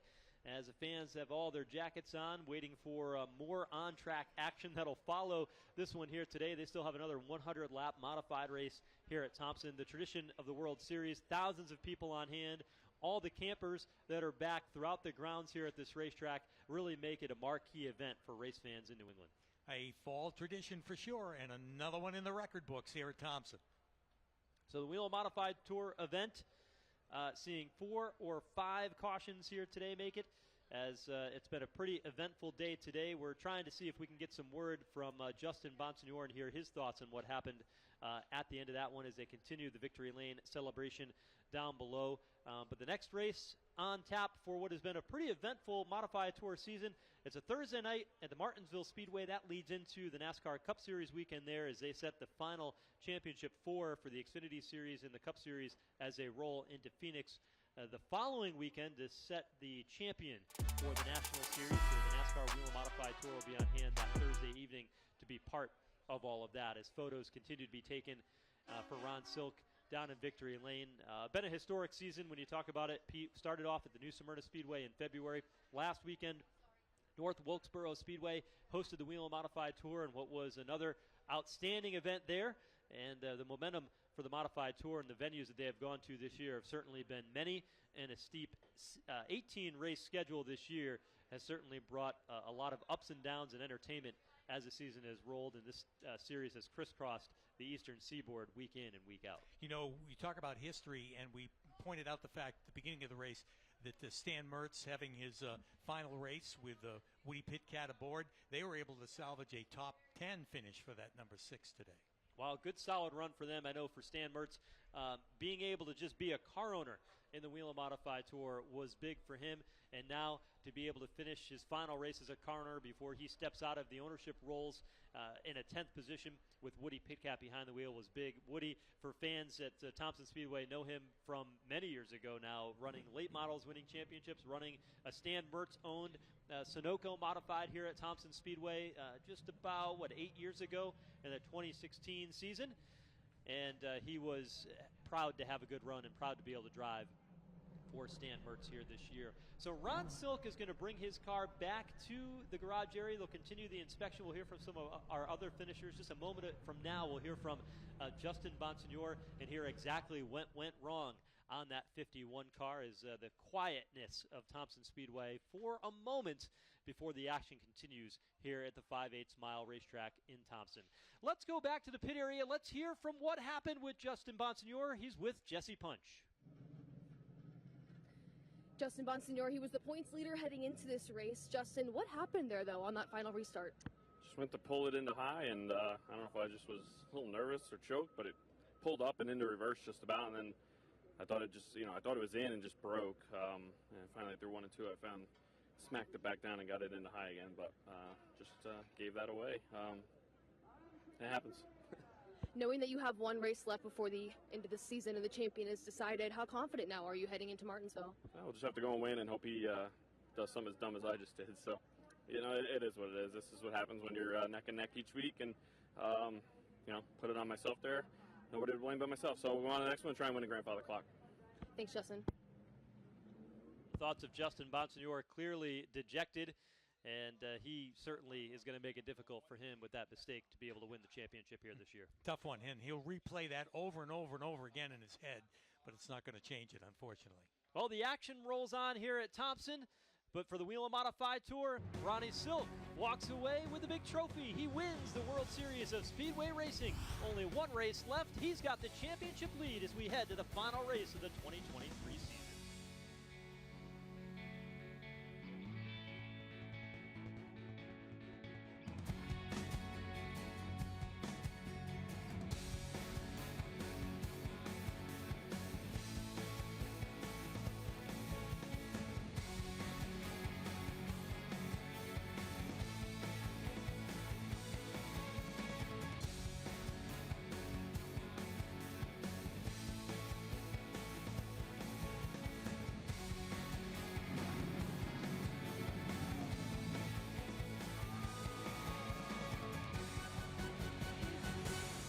as the fans have all their jackets on, waiting for more on-track action that'll follow this one here today. They still have another 100-lap modified race here at Thompson. The tradition of the World Series, thousands of people on hand. All the campers that are back throughout the grounds here at this racetrack really make it a marquee event for race fans in New England. A fall tradition for sure, and another one in the record books here at Thompson. So the Whelen Modified Tour event, seeing 4 or 5 cautions here today make it, as it's been a pretty eventful day today. We're trying to see if we can get some word from Justin Bonsignore and hear his thoughts on what happened at the end of that one as they continue the Victory Lane celebration down below. But the next race on tap for what has been a pretty eventful Modified Tour season. It's a Thursday night at the Martinsville Speedway. That leads into the NASCAR Cup Series weekend there as they set the final championship for the Xfinity Series and the Cup Series as they roll into Phoenix the following weekend to set the champion for the National Series. So the NASCAR Whelen Modified Tour will be on hand that Thursday evening to be part of all of that as photos continue to be taken for Ron Silk down in Victory Lane. Been a historic season when you talk about it. Pete started off at the New Smyrna Speedway in February. Last weekend, North Wilkesboro Speedway hosted the Whelen Modified Tour and what was another outstanding event there. And the momentum for the Modified Tour and the venues that they have gone to this year have certainly been many, and a steep 18-race schedule this year has certainly brought a lot of ups and downs and entertainment as the season has rolled, and this series has crisscrossed the Eastern Seaboard week in and week out. You know, we talk about history, and we pointed out the fact at the beginning of the race that Stan Mertz having his final race with Woody Pitkat aboard, they were able to salvage a top 10 finish for that number 6 today. Well, good solid run for them. I know for Stan Mertz, being able to just be a car owner in the Whelen Modified Tour was big for him, and now to be able to finish his final race as a car owner before he steps out of the ownership roles in a 10th position with Woody Pitkat behind the wheel was big. Woody, for fans at Thompson Speedway, know him from many years ago now, running late models, winning championships, running a Stan Mertz-owned Sunoco Modified here at Thompson Speedway just about, 8 years ago in the 2016 season. And he was proud to have a good run and proud to be able to drive for Stan Mertz here this year. So Ron Silk is going to bring his car back to the garage area. They'll continue the inspection. We'll hear from some of our other finishers. Just a moment from now, we'll hear from Justin Bonsignore and hear exactly what went wrong on that 51 car as the quietness of Thompson Speedway for a moment before the action continues here at the 5/8 mile racetrack in Thompson. Let's go back to the pit area. Let's hear from what happened with Justin Bonsignore. He's with Jesse Punch. Justin Bonsignore, he was the points leader heading into this race. Justin, what happened there, though, on that final restart? Just went to pull it into high, and I don't know if I just was a little nervous or choked, but it pulled up and into reverse just about, and then I thought it just, I thought it was in and just broke. And finally through 1 and 2, I smacked it back down and got it into high again, but just gave that away. It happens. Knowing that you have one race left before the end of the season and the champion is decided, how confident now are you heading into Martinsville? We'll just have to go and win and hope he does something as dumb as I just did. So, it is what it is. This is what happens when you're neck and neck each week, and put it on myself there. Nobody to blame but myself. So we want the next one to try and win a grandfather clock. Thanks, Justin. Thoughts of Justin Bonsignore, clearly dejected, and he certainly is going to make it difficult for him with that mistake to be able to win the championship here this year. Tough one, and he'll replay that over and over and over again in his head, but it's not going to change it, unfortunately. Well, the action rolls on here at Thompson, but for the Whelen Modified Tour, Ronnie Silk walks away with a big trophy. He wins the World Series of Speedway Racing. Only one race left. He's got the championship lead as we head to the final race of the 2023